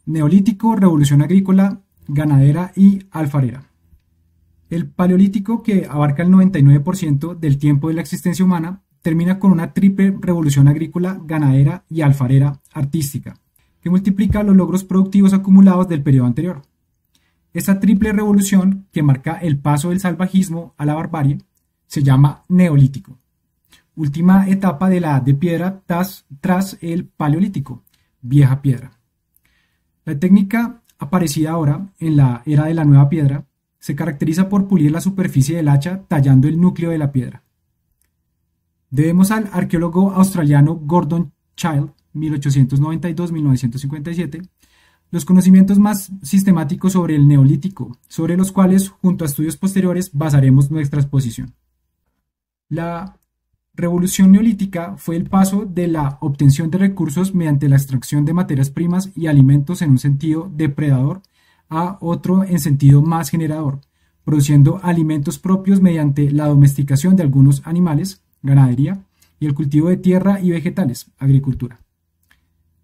Neolítico, revolución agrícola, ganadera y alfarera. El Paleolítico, que abarca el 99% del tiempo de la existencia humana, termina con una triple revolución agrícola, ganadera y alfarera artística, que multiplica los logros productivos acumulados del periodo anterior. Esta triple revolución, que marca el paso del salvajismo a la barbarie, se llama Neolítico, última etapa de la Edad de Piedra tras el Paleolítico, Vieja Piedra. La técnica aparecida ahora en la era de la Nueva Piedra se caracteriza por pulir la superficie del hacha tallando el núcleo de la piedra. Debemos al arqueólogo australiano Gordon Childe, 1892-1957, los conocimientos más sistemáticos sobre el Neolítico, sobre los cuales, junto a estudios posteriores, basaremos nuestra exposición. La revolución neolítica fue el paso de la obtención de recursos mediante la extracción de materias primas y alimentos en un sentido depredador a otro en sentido más generador, produciendo alimentos propios mediante la domesticación de algunos animales, ganadería, y el cultivo de tierra y vegetales, agricultura.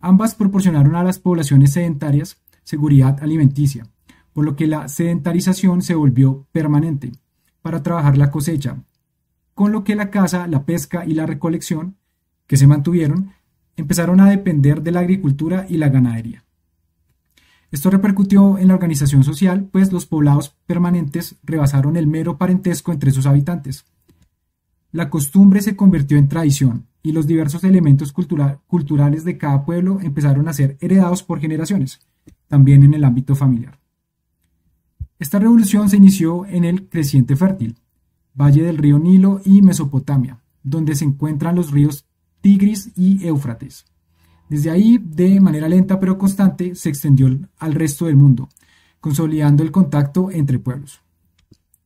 Ambas proporcionaron a las poblaciones sedentarias seguridad alimenticia, por lo que la sedentarización se volvió permanente para trabajar la cosecha, con lo que la caza, la pesca y la recolección, que se mantuvieron, empezaron a depender de la agricultura y la ganadería. Esto repercutió en la organización social, pues los poblados permanentes rebasaron el mero parentesco entre sus habitantes. La costumbre se convirtió en tradición y los diversos elementos culturales de cada pueblo empezaron a ser heredados por generaciones, también en el ámbito familiar. Esta revolución se inició en el Creciente Fértil, valle del río Nilo y Mesopotamia, donde se encuentran los ríos Tigris y Éufrates. Desde ahí, de manera lenta pero constante, se extendió al resto del mundo, consolidando el contacto entre pueblos.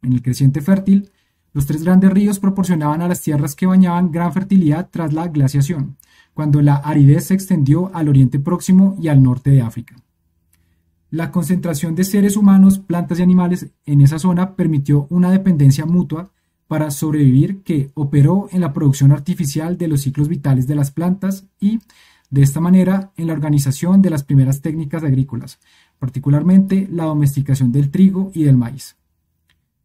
En el Creciente Fértil, los tres grandes ríos proporcionaban a las tierras que bañaban gran fertilidad tras la glaciación, cuando la aridez se extendió al Oriente Próximo y al norte de África. La concentración de seres humanos, plantas y animales en esa zona permitió una dependencia mutua para sobrevivir que operó en la producción artificial de los ciclos vitales de las plantas y, de esta manera, en la organización de las primeras técnicas agrícolas, particularmente la domesticación del trigo y del maíz.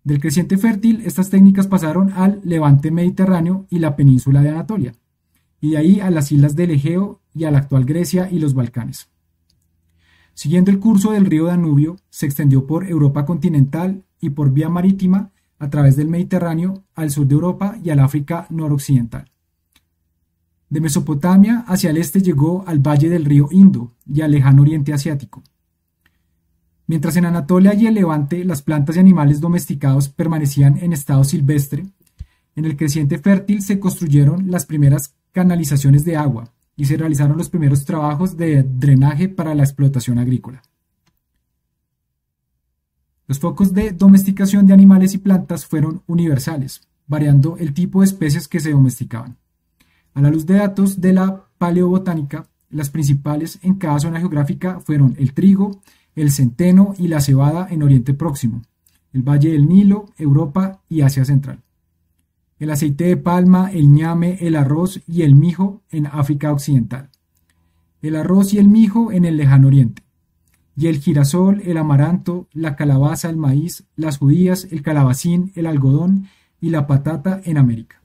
Del Creciente Fértil, estas técnicas pasaron al Levante mediterráneo y la península de Anatolia, y de ahí a las islas del Egeo y a la actual Grecia y los Balcanes. Siguiendo el curso del río Danubio, se extendió por Europa continental y por vía marítima a través del Mediterráneo al sur de Europa y al África noroccidental. De Mesopotamia hacia el este llegó al valle del río Indo y al lejano oriente asiático. Mientras en Anatolia y el Levante las plantas y animales domesticados permanecían en estado silvestre, en el Creciente Fértil se construyeron las primeras canalizaciones de agua y se realizaron los primeros trabajos de drenaje para la explotación agrícola. Los focos de domesticación de animales y plantas fueron universales, variando el tipo de especies que se domesticaban. A la luz de datos de la paleobotánica, las principales en cada zona geográfica fueron el trigo, el centeno y la cebada en Oriente Próximo, el Valle del Nilo, Europa y Asia Central. El aceite de palma, el ñame, el arroz y el mijo en África Occidental. El arroz y el mijo en el Lejano Oriente. Y el girasol, el amaranto, la calabaza, el maíz, las judías, el calabacín, el algodón y la patata en América.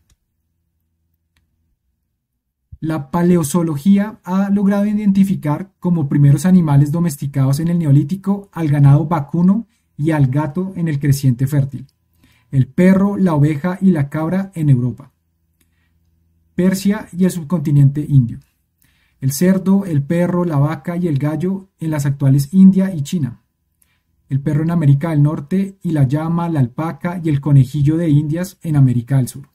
La paleozoología ha logrado identificar como primeros animales domesticados en el Neolítico al ganado vacuno y al gato en el Creciente Fértil, el perro, la oveja y la cabra en Europa, Persia y el subcontinente indio, el cerdo, el perro, la vaca y el gallo en las actuales India y China, el perro en América del Norte y la llama, la alpaca y el conejillo de Indias en América del Sur.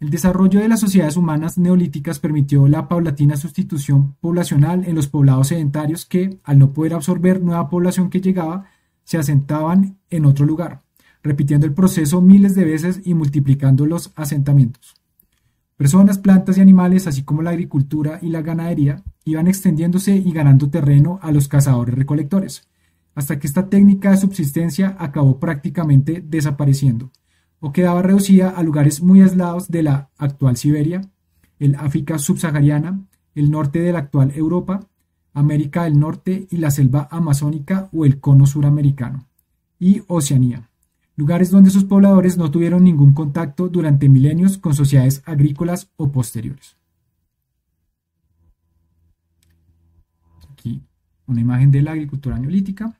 El desarrollo de las sociedades humanas neolíticas permitió la paulatina sustitución poblacional en los poblados sedentarios que, al no poder absorber nueva población que llegaba, se asentaban en otro lugar, repitiendo el proceso miles de veces y multiplicando los asentamientos. Personas, plantas y animales, así como la agricultura y la ganadería, iban extendiéndose y ganando terreno a los cazadores-recolectores, hasta que esta técnica de subsistencia acabó prácticamente desapareciendo, o quedaba reducida a lugares muy aislados de la actual Siberia, el África subsahariana, el norte de la actual Europa, América del Norte y la selva amazónica o el cono suramericano, y Oceanía, lugares donde sus pobladores no tuvieron ningún contacto durante milenios con sociedades agrícolas o posteriores. Aquí una imagen de la agricultura neolítica.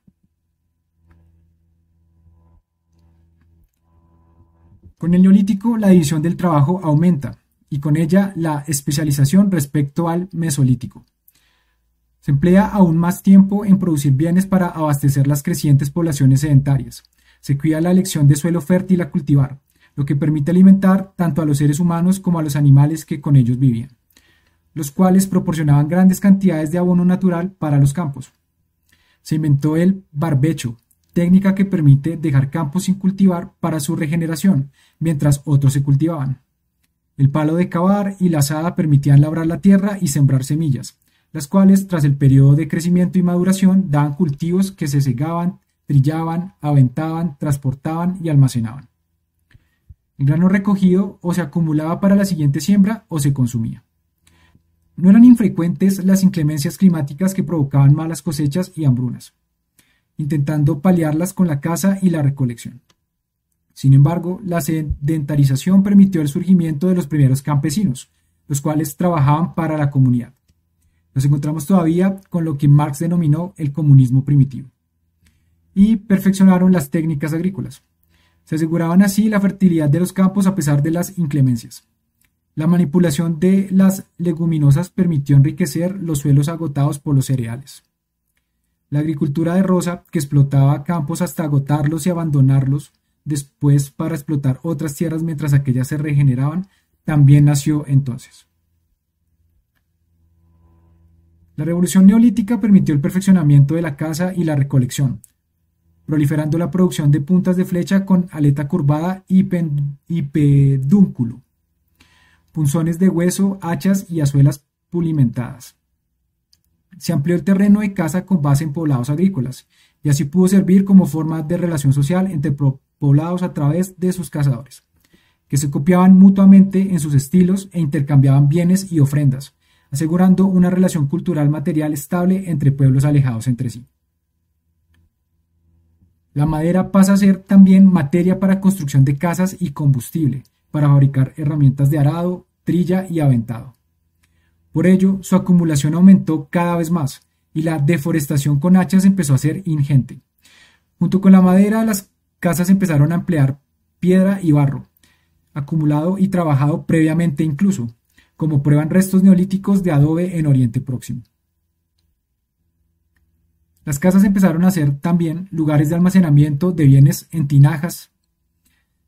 Con el neolítico, la división del trabajo aumenta y con ella la especialización respecto al mesolítico. Se emplea aún más tiempo en producir bienes para abastecer las crecientes poblaciones sedentarias. Se cuida la elección de suelo fértil a cultivar, lo que permite alimentar tanto a los seres humanos como a los animales que con ellos vivían, los cuales proporcionaban grandes cantidades de abono natural para los campos. Se inventó el barbecho, técnica que permite dejar campos sin cultivar para su regeneración, mientras otros se cultivaban. El palo de cavar y la azada permitían labrar la tierra y sembrar semillas, las cuales, tras el periodo de crecimiento y maduración, daban cultivos que se segaban, trillaban, aventaban, transportaban y almacenaban. El grano recogido o se acumulaba para la siguiente siembra o se consumía. No eran infrecuentes las inclemencias climáticas que provocaban malas cosechas y hambrunas, intentando paliarlas con la caza y la recolección. Sin embargo, la sedentarización permitió el surgimiento de los primeros campesinos, los cuales trabajaban para la comunidad. Nos encontramos todavía con lo que Marx denominó el comunismo primitivo. Y perfeccionaron las técnicas agrícolas. Se aseguraban así la fertilidad de los campos a pesar de las inclemencias. La manipulación de las leguminosas permitió enriquecer los suelos agotados por los cereales. La agricultura de roza, que explotaba campos hasta agotarlos y abandonarlos después para explotar otras tierras mientras aquellas se regeneraban, también nació entonces. La revolución neolítica permitió el perfeccionamiento de la caza y la recolección, proliferando la producción de puntas de flecha con aleta curvada y pedúnculo, punzones de hueso, hachas y azuelas pulimentadas. Se amplió el terreno de caza con base en poblados agrícolas, y así pudo servir como forma de relación social entre poblados a través de sus cazadores, que se copiaban mutuamente en sus estilos e intercambiaban bienes y ofrendas, asegurando una relación cultural material estable entre pueblos alejados entre sí. La madera pasa a ser también materia para construcción de casas y combustible, para fabricar herramientas de arado, trilla y aventado. Por ello, su acumulación aumentó cada vez más, y la deforestación con hachas empezó a ser ingente. Junto con la madera, las casas empezaron a emplear piedra y barro, acumulado y trabajado previamente incluso, como prueban restos neolíticos de adobe en Oriente Próximo. Las casas empezaron a ser también lugares de almacenamiento de bienes en tinajas.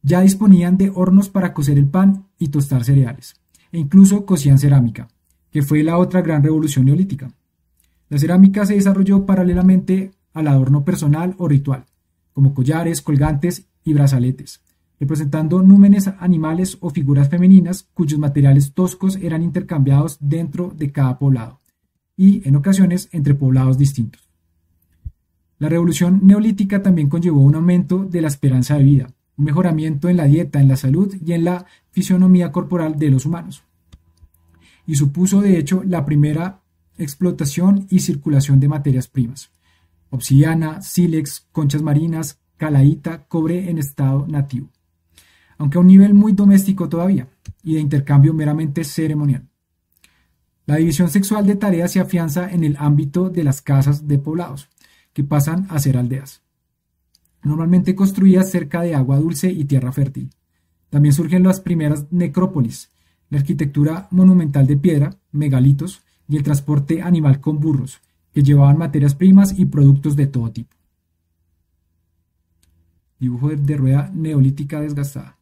Ya disponían de hornos para cocer el pan y tostar cereales, e incluso cocían cerámica, que fue la otra gran revolución neolítica. La cerámica se desarrolló paralelamente al adorno personal o ritual, como collares, colgantes y brazaletes, representando númenes animales o figuras femeninas cuyos materiales toscos eran intercambiados dentro de cada poblado y, en ocasiones, entre poblados distintos. La revolución neolítica también conllevó un aumento de la esperanza de vida, un mejoramiento en la dieta, en la salud y en la fisionomía corporal de los humanos, y supuso de hecho la primera explotación y circulación de materias primas: obsidiana, sílex, conchas marinas, calaíta, cobre en estado nativo, aunque a un nivel muy doméstico todavía, y de intercambio meramente ceremonial. La división sexual de tareas se afianza en el ámbito de las casas de poblados, que pasan a ser aldeas, normalmente construidas cerca de agua dulce y tierra fértil. También surgen las primeras necrópolis, la arquitectura monumental de piedra, megalitos, y el transporte animal con burros, que llevaban materias primas y productos de todo tipo. Dibujo de rueda neolítica desgastada.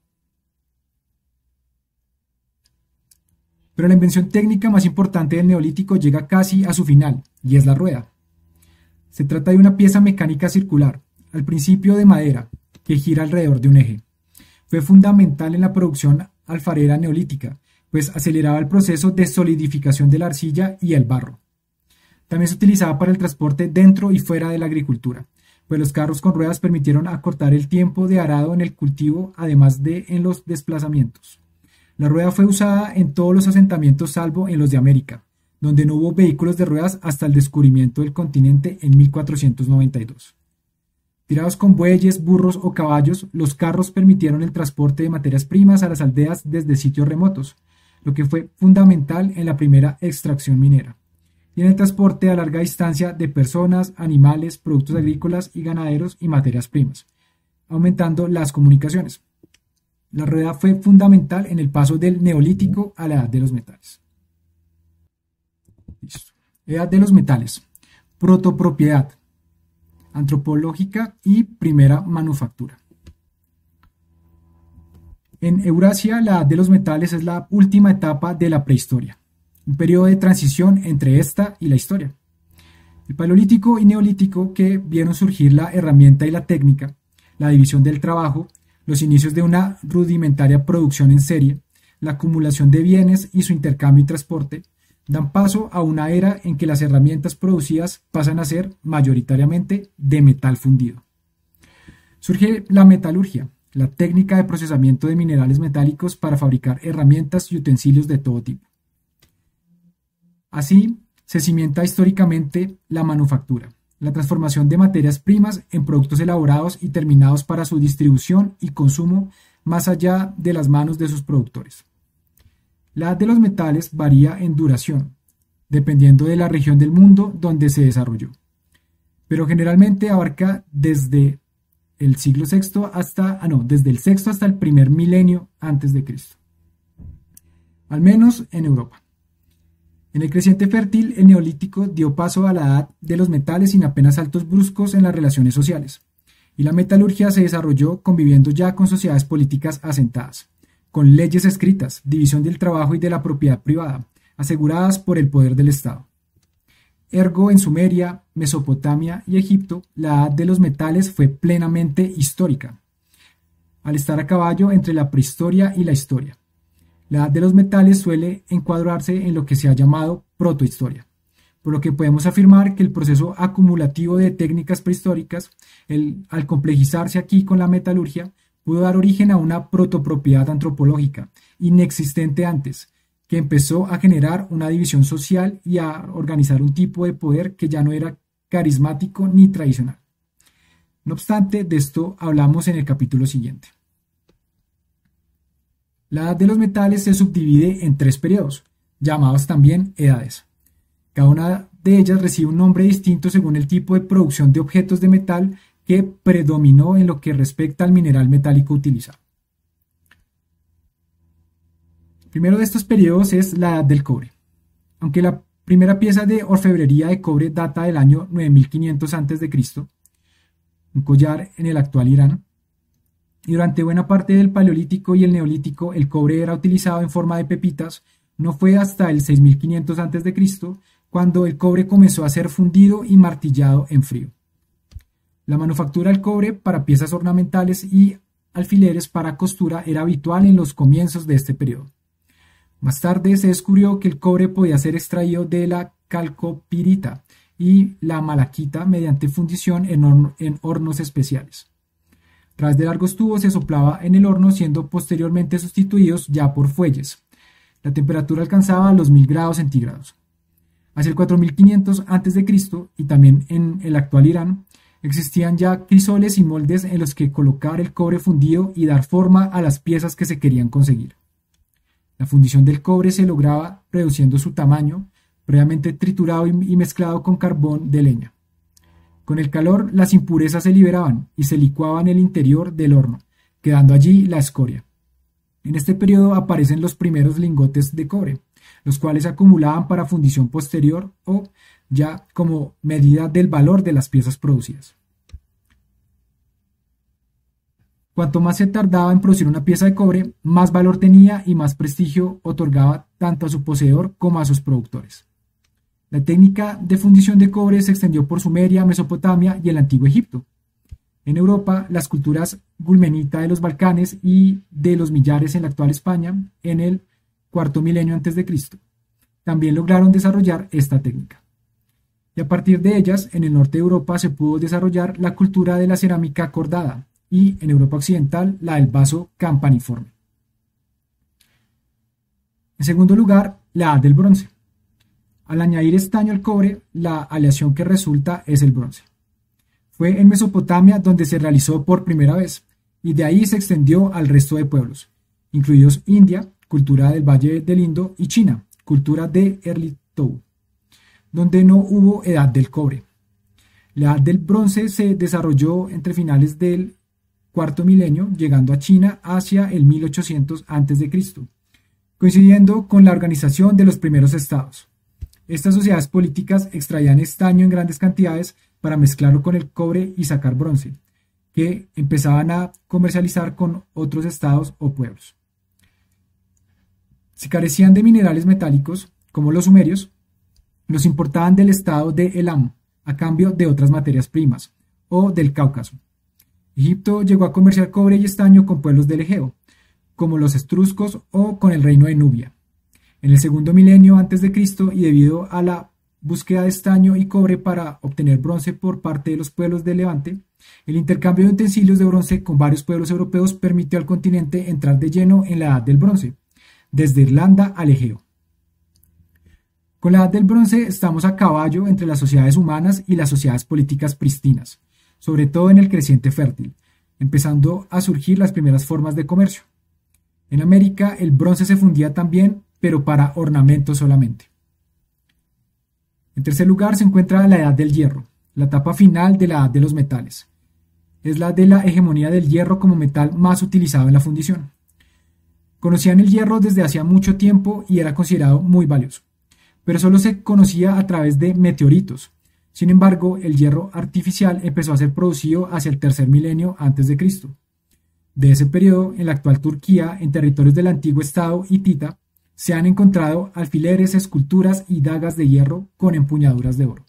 Pero la invención técnica más importante del neolítico llega casi a su final, y es la rueda. Se trata de una pieza mecánica circular, al principio de madera, que gira alrededor de un eje. Fue fundamental en la producción alfarera neolítica, pues aceleraba el proceso de solidificación de la arcilla y el barro. También se utilizaba para el transporte dentro y fuera de la agricultura, pues los carros con ruedas permitieron acortar el tiempo de arado en el cultivo, además de en los desplazamientos. La rueda fue usada en todos los asentamientos salvo en los de América, donde no hubo vehículos de ruedas hasta el descubrimiento del continente en 1492. Tirados con bueyes, burros o caballos, los carros permitieron el transporte de materias primas a las aldeas desde sitios remotos, lo que fue fundamental en la primera extracción minera, y en el transporte a larga distancia de personas, animales, productos agrícolas y ganaderos y materias primas, aumentando las comunicaciones. La rueda fue fundamental en el paso del Neolítico a la Edad de los Metales. Listo. Edad de los Metales. Protopropiedad antropológica y primera manufactura. En Eurasia, la Edad de los Metales es la última etapa de la prehistoria, un periodo de transición entre esta y la historia. El Paleolítico y Neolítico, que vieron surgir la herramienta y la técnica, la división del trabajo, los inicios de una rudimentaria producción en serie, la acumulación de bienes y su intercambio y transporte, dan paso a una era en que las herramientas producidas pasan a ser mayoritariamente de metal fundido. Surge la metalurgia, la técnica de procesamiento de minerales metálicos para fabricar herramientas y utensilios de todo tipo. Así se cimienta históricamente la manufactura, la transformación de materias primas en productos elaborados y terminados para su distribución y consumo más allá de las manos de sus productores. La edad de los metales varía en duración, dependiendo de la región del mundo donde se desarrolló, pero generalmente abarca desde el siglo VI desde el sexto hasta el primer milenio antes de Cristo, al menos en Europa. En el creciente fértil, el Neolítico dio paso a la edad de los metales sin apenas saltos bruscos en las relaciones sociales, y la metalurgia se desarrolló conviviendo ya con sociedades políticas asentadas, con leyes escritas, división del trabajo y de la propiedad privada, aseguradas por el poder del Estado. Ergo, en Sumeria, Mesopotamia y Egipto, la edad de los metales fue plenamente histórica, al estar a caballo entre la prehistoria y la historia. La edad de los metales suele encuadrarse en lo que se ha llamado protohistoria, por lo que podemos afirmar que el proceso acumulativo de técnicas prehistóricas, al complejizarse aquí con la metalurgia, pudo dar origen a una protopropiedad antropológica, inexistente antes, que empezó a generar una división social y a organizar un tipo de poder que ya no era carismático ni tradicional. No obstante, de esto hablamos en el capítulo siguiente. La edad de los metales se subdivide en 3 periodos, llamados también edades. Cada una de ellas recibe un nombre distinto según el tipo de producción de objetos de metal que predominó en lo que respecta al mineral metálico utilizado. El primero de estos periodos es la edad del cobre. Aunque la primera pieza de orfebrería de cobre data del año 9500 a.C., un collar en el actual Irán, y durante buena parte del Paleolítico y el Neolítico el cobre era utilizado en forma de pepitas, no fue hasta el 6500 a.C. cuando el cobre comenzó a ser fundido y martillado en frío. La manufactura del cobre para piezas ornamentales y alfileres para costura era habitual en los comienzos de este periodo. Más tarde se descubrió que el cobre podía ser extraído de la calcopirita y la malaquita mediante fundición en hornos especiales. Tras de largos tubos se soplaba en el horno, siendo posteriormente sustituidos ya por fuelles. La temperatura alcanzaba los 1000 grados centígrados. Hacia el 4500 a.C. y también en el actual Irán, existían ya crisoles y moldes en los que colocar el cobre fundido y dar forma a las piezas que se querían conseguir. La fundición del cobre se lograba reduciendo su tamaño, previamente triturado y mezclado con carbón de leña. Con el calor, las impurezas se liberaban y se licuaban en el interior del horno, quedando allí la escoria. En este periodo aparecen los primeros lingotes de cobre, los cuales se acumulaban para fundición posterior o ya como medida del valor de las piezas producidas. Cuanto más se tardaba en producir una pieza de cobre, más valor tenía y más prestigio otorgaba tanto a su poseedor como a sus productores. La técnica de fundición de cobre se extendió por Sumeria, Mesopotamia y el Antiguo Egipto. En Europa, las culturas gulmenita de los Balcanes y de los Millares en la actual España, en el cuarto milenio antes de Cristo, también lograron desarrollar esta técnica. Y a partir de ellas, en el norte de Europa se pudo desarrollar la cultura de la cerámica cordada y en Europa occidental la del vaso campaniforme. En segundo lugar, la edad del bronce. Al añadir estaño al cobre, la aleación que resulta es el bronce. Fue en Mesopotamia donde se realizó por primera vez, y de ahí se extendió al resto de pueblos, incluidos India, cultura del Valle del Indo, y China, cultura de Erlitou, donde no hubo edad del cobre. La edad del bronce se desarrolló entre finales del cuarto milenio, llegando a China hacia el 1800 a.C., coincidiendo con la organización de los primeros estados. Estas sociedades políticas extraían estaño en grandes cantidades para mezclarlo con el cobre y sacar bronce, que empezaban a comercializar con otros estados o pueblos. Si carecían de minerales metálicos, como los sumerios, los importaban del estado de Elam, a cambio de otras materias primas, o del Cáucaso. Egipto llegó a comerciar cobre y estaño con pueblos del Egeo, como los etruscos o con el reino de Nubia. En el segundo milenio antes de Cristo, y debido a la búsqueda de estaño y cobre para obtener bronce por parte de los pueblos del Levante, el intercambio de utensilios de bronce con varios pueblos europeos permitió al continente entrar de lleno en la edad del bronce, desde Irlanda al Egeo. Con la edad del bronce estamos a caballo entre las sociedades humanas y las sociedades políticas prístinas, sobre todo en el creciente fértil, empezando a surgir las primeras formas de comercio. En América el bronce se fundía también, pero para ornamentos solamente. En tercer lugar se encuentra la edad del hierro, la etapa final de la edad de los metales. Es la de la hegemonía del hierro como metal más utilizado en la fundición. Conocían el hierro desde hacía mucho tiempo y era considerado muy valioso, pero solo se conocía a través de meteoritos. Sin embargo, el hierro artificial empezó a ser producido hacia el tercer milenio antes de Cristo. De ese periodo, en la actual Turquía, en territorios del antiguo estado hitita, se han encontrado alfileres, esculturas y dagas de hierro con empuñaduras de oro.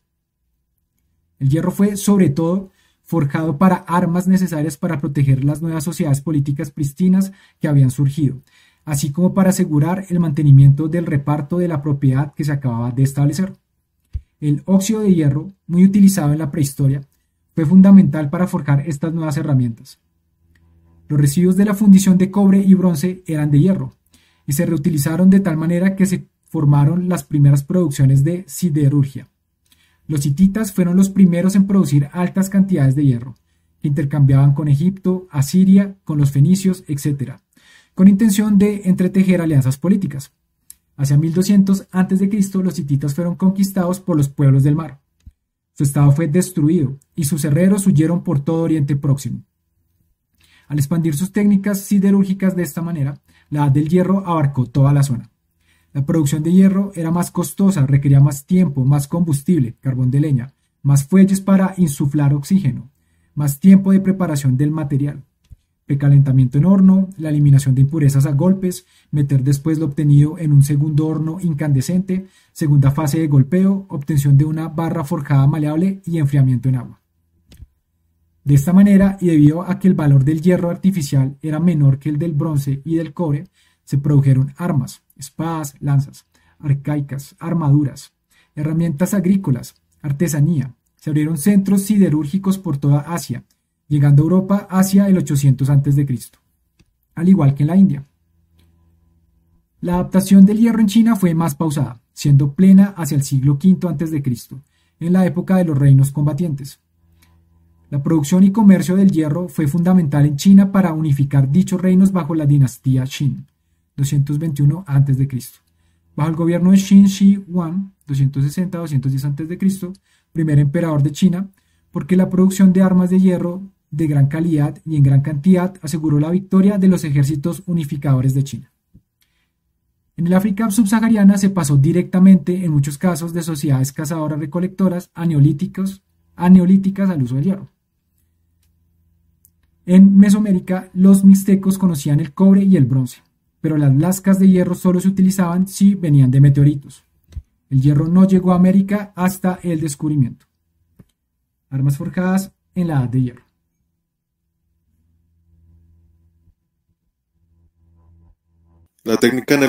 El hierro fue, sobre todo, forjado para armas necesarias para proteger las nuevas sociedades políticas prístinas que habían surgido, así como para asegurar el mantenimiento del reparto de la propiedad que se acababa de establecer. El óxido de hierro, muy utilizado en la prehistoria, fue fundamental para forjar estas nuevas herramientas. Los residuos de la fundición de cobre y bronce eran de hierro, y se reutilizaron de tal manera que se formaron las primeras producciones de siderurgia. Los hititas fueron los primeros en producir altas cantidades de hierro, que intercambiaban con Egipto, Asiria, con los fenicios, etc., con intención de entretejer alianzas políticas. Hacia 1200 a.C., los hititas fueron conquistados por los pueblos del mar. Su estado fue destruido y sus herreros huyeron por todo Oriente Próximo. Al expandir sus técnicas siderúrgicas de esta manera, la edad del hierro abarcó toda la zona. La producción de hierro era más costosa, requería más tiempo, más combustible, carbón de leña, más fuelles para insuflar oxígeno, más tiempo de preparación del material, precalentamiento en horno, la eliminación de impurezas a golpes, meter después lo obtenido en un segundo horno incandescente, segunda fase de golpeo, obtención de una barra forjada maleable y enfriamiento en agua. De esta manera, y debido a que el valor del hierro artificial era menor que el del bronce y del cobre, se produjeron armas, espadas, lanzas, arcaicas, armaduras, herramientas agrícolas, artesanía. Se abrieron centros siderúrgicos por toda Asia, llegando a Europa hacia el 800 a.C., al igual que en la India. La adaptación del hierro en China fue más pausada, siendo plena hacia el siglo V a.C., en la época de los reinos combatientes. La producción y comercio del hierro fue fundamental en China para unificar dichos reinos bajo la dinastía Qin, 221 a.C., bajo el gobierno de Qin Shi Huang, 260-210 a.C., primer emperador de China, porque la producción de armas de hierro de gran calidad y en gran cantidad aseguró la victoria de los ejércitos unificadores de China. En el África subsahariana se pasó directamente, en muchos casos, de sociedades cazadoras-recolectoras a neolíticas al uso del hierro. En Mesoamérica, los mixtecos conocían el cobre y el bronce, pero las lascas de hierro solo se utilizaban si venían de meteoritos. El hierro no llegó a América hasta el descubrimiento. Armas forjadas en la Edad de Hierro. La técnica en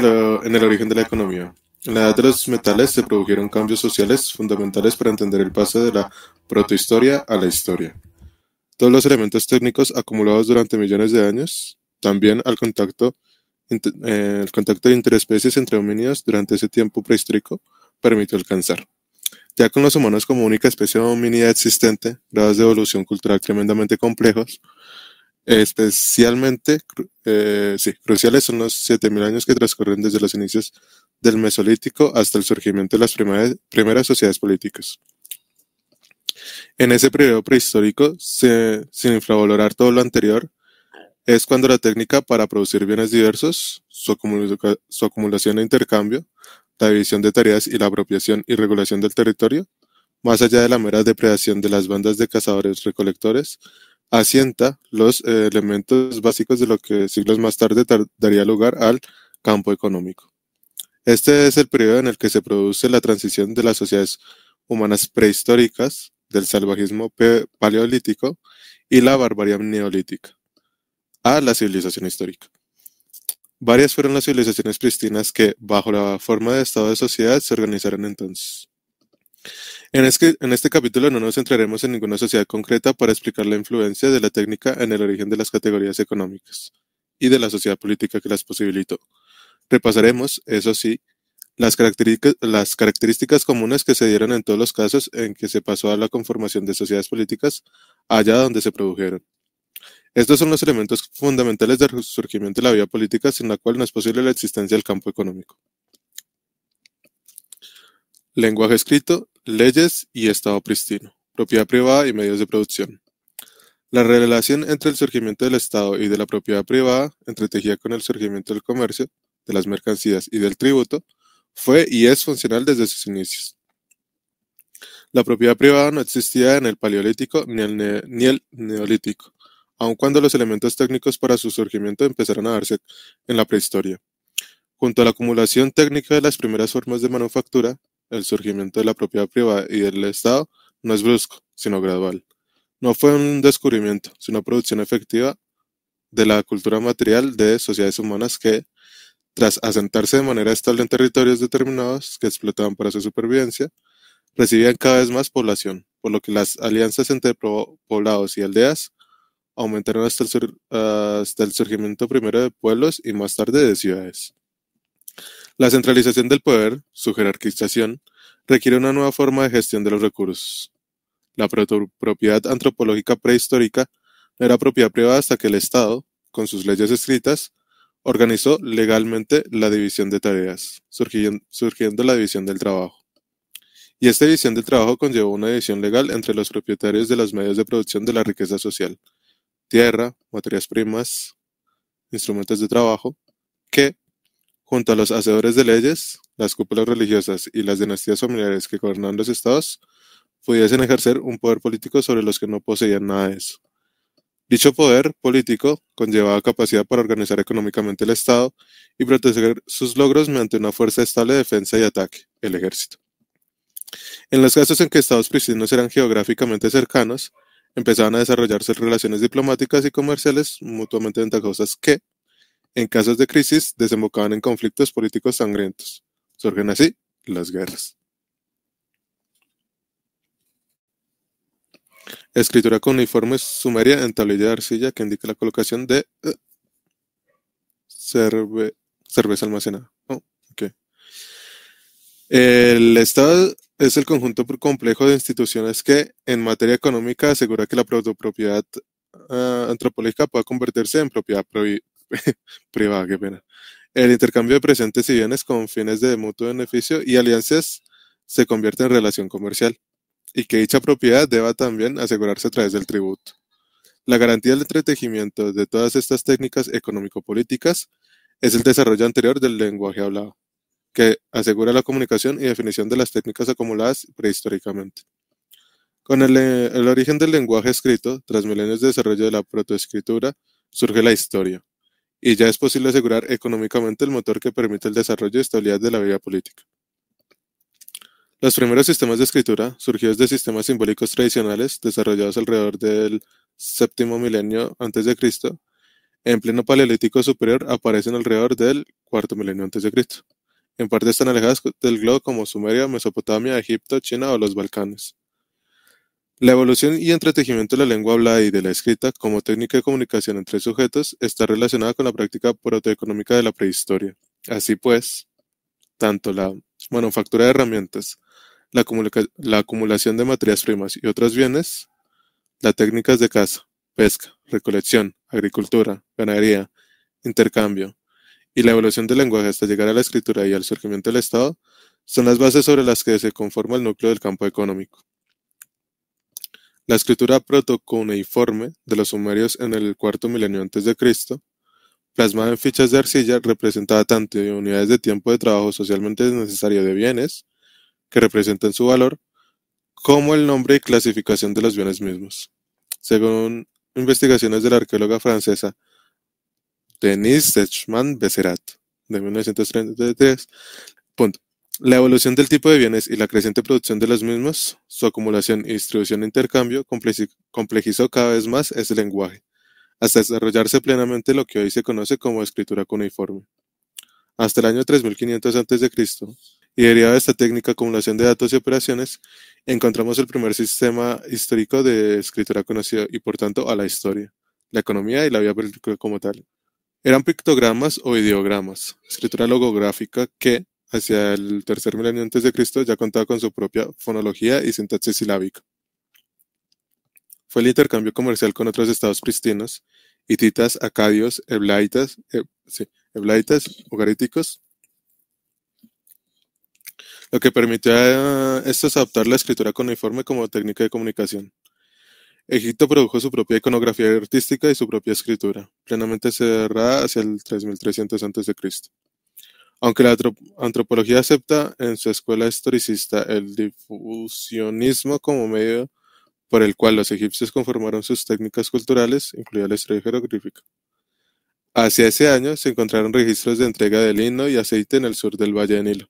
el origen de la economía. En la edad de los metales se produjeron cambios sociales fundamentales para entender el paso de la protohistoria a la historia. Todos los elementos técnicos acumulados durante millones de años, también el contacto de interespecies entre homínidos durante ese tiempo prehistórico, permitió alcanzar. Ya con los humanos como única especie homínida existente, grados de evolución cultural tremendamente complejos, especialmente cruciales son los 7000 años que transcurren desde los inicios del Mesolítico hasta el surgimiento de las primeras sociedades políticas. En ese periodo prehistórico, sin infravalorar todo lo anterior, es cuando la técnica para producir bienes diversos, su acumulación e intercambio, la división de tareas y la apropiación y regulación del territorio, más allá de la mera depredación de las bandas de cazadores-recolectores, asienta los elementos básicos de lo que siglos más tarde daría lugar al campo económico. Este es el periodo en el que se produce la transición de las sociedades humanas prehistóricas, del salvajismo paleolítico y la barbarie neolítica, a la civilización histórica. Varias fueron las civilizaciones prístinas que, bajo la forma de estado de sociedad, se organizaron entonces. En este capítulo no nos centraremos en ninguna sociedad concreta para explicar la influencia de la técnica en el origen de las categorías económicas y de la sociedad política que las posibilitó. Repasaremos, eso sí, las características comunes que se dieron en todos los casos en que se pasó a la conformación de sociedades políticas allá donde se produjeron. Estos son los elementos fundamentales del surgimiento de la vida política sin la cual no es posible la existencia del campo económico. Lenguaje escrito, leyes y Estado prístino, propiedad privada y medios de producción. La relación entre el surgimiento del Estado y de la propiedad privada, entretejida con el surgimiento del comercio, de las mercancías y del tributo, fue y es funcional desde sus inicios. La propiedad privada no existía en el Paleolítico ni el Neolítico, aun cuando los elementos técnicos para su surgimiento empezaron a darse en la prehistoria. Junto a la acumulación técnica de las primeras formas de manufactura, el surgimiento de la propiedad privada y del Estado no es brusco, sino gradual. No fue un descubrimiento, sino producción efectiva de la cultura material de sociedades humanas que, tras asentarse de manera estable en territorios determinados que explotaban para su supervivencia, recibían cada vez más población, por lo que las alianzas entre poblados y aldeas aumentaron hasta el surgimiento primero de pueblos y más tarde de ciudades. La centralización del poder, su jerarquización, requiere una nueva forma de gestión de los recursos. La propiedad antropológica prehistórica no era propiedad privada hasta que el Estado, con sus leyes escritas, organizó legalmente la división de tareas, surgiendo la división del trabajo. Y esta división del trabajo conllevó una división legal entre los propietarios de los medios de producción de la riqueza social, tierra, materias primas, instrumentos de trabajo, que, junto a los hacedores de leyes, las cúpulas religiosas y las dinastías familiares que gobernaban los estados, pudiesen ejercer un poder político sobre los que no poseían nada de eso. Dicho poder político conllevaba capacidad para organizar económicamente el Estado y proteger sus logros mediante una fuerza estable de defensa y ataque, el ejército. En los casos en que estados prístinos eran geográficamente cercanos, empezaban a desarrollarse relaciones diplomáticas y comerciales mutuamente ventajosas que, en casos de crisis, desembocaban en conflictos políticos sangrientos. Surgen así las guerras. Escritura cuneiforme sumeria en tablilla de arcilla que indica la colocación de cerveza almacenada. Okay. El Estado es el conjunto complejo de instituciones que, en materia económica, asegura que la propiedad antropológica pueda convertirse en propiedad privada. Qué pena. El intercambio de presentes y bienes con fines de mutuo beneficio y alianzas se convierte en relación comercial, y que dicha propiedad deba también asegurarse a través del tributo. La garantía del entretejimiento de todas estas técnicas económico-políticas es el desarrollo anterior del lenguaje hablado, que asegura la comunicación y definición de las técnicas acumuladas prehistóricamente. Con el origen del lenguaje escrito, tras milenios de desarrollo de la protoescritura, surge la historia, y ya es posible asegurar económicamente el motor que permite el desarrollo y estabilidad de la vida política. Los primeros sistemas de escritura, surgidos de sistemas simbólicos tradicionales desarrollados alrededor del séptimo milenio a.C., en pleno Paleolítico superior aparecen alrededor del cuarto milenio a.C., en partes tan alejadas del globo como Sumeria, Mesopotamia, Egipto, China o los Balcanes. La evolución y entretejimiento de la lengua hablada y de la escrita como técnica de comunicación entre sujetos está relacionada con la práctica protoeconómica de la prehistoria. Así pues, tanto la manufactura de herramientas, la acumulación de materias primas y otros bienes, las técnicas de caza, pesca, recolección, agricultura, ganadería, intercambio y la evolución del lenguaje hasta llegar a la escritura y al surgimiento del Estado son las bases sobre las que se conforma el núcleo del campo económico. La escritura protocuneiforme de los sumerios en el cuarto milenio antes de Cristo, plasmada en fichas de arcilla, representaba tanto unidades de tiempo de trabajo socialmente necesario de bienes, que representan su valor, como el nombre y clasificación de los bienes mismos. Según investigaciones de la arqueóloga francesa Denise Sechman-Besserat, de 1933, punto. La evolución del tipo de bienes y la creciente producción de los mismos, su acumulación y distribución e intercambio complejizó cada vez más ese lenguaje, hasta desarrollarse plenamente lo que hoy se conoce como escritura cuneiforme. Hasta el año 3500 a.C., y derivada de esta técnica de acumulación de datos y operaciones, encontramos el primer sistema histórico de escritura conocido y por tanto a la historia, la economía y la vida política como tal. Eran pictogramas o ideogramas, escritura logográfica que, hacia el tercer milenio antes de Cristo, ya contaba con su propia fonología y sintaxis silábica. Fue el intercambio comercial con otros estados cristianos, hititas, acadios, eblaitas, ugaríticos, lo que permitió a estos adoptar la escritura cuneiforme como técnica de comunicación. Egipto produjo su propia iconografía artística y su propia escritura, plenamente cerrada hacia el 3300 a.C. Aunque la antropología acepta en su escuela historicista el difusionismo como medio por el cual los egipcios conformaron sus técnicas culturales, incluida la historia jeroglífica. Hacia ese año se encontraron registros de entrega de lino y aceite en el sur del Valle de Nilo.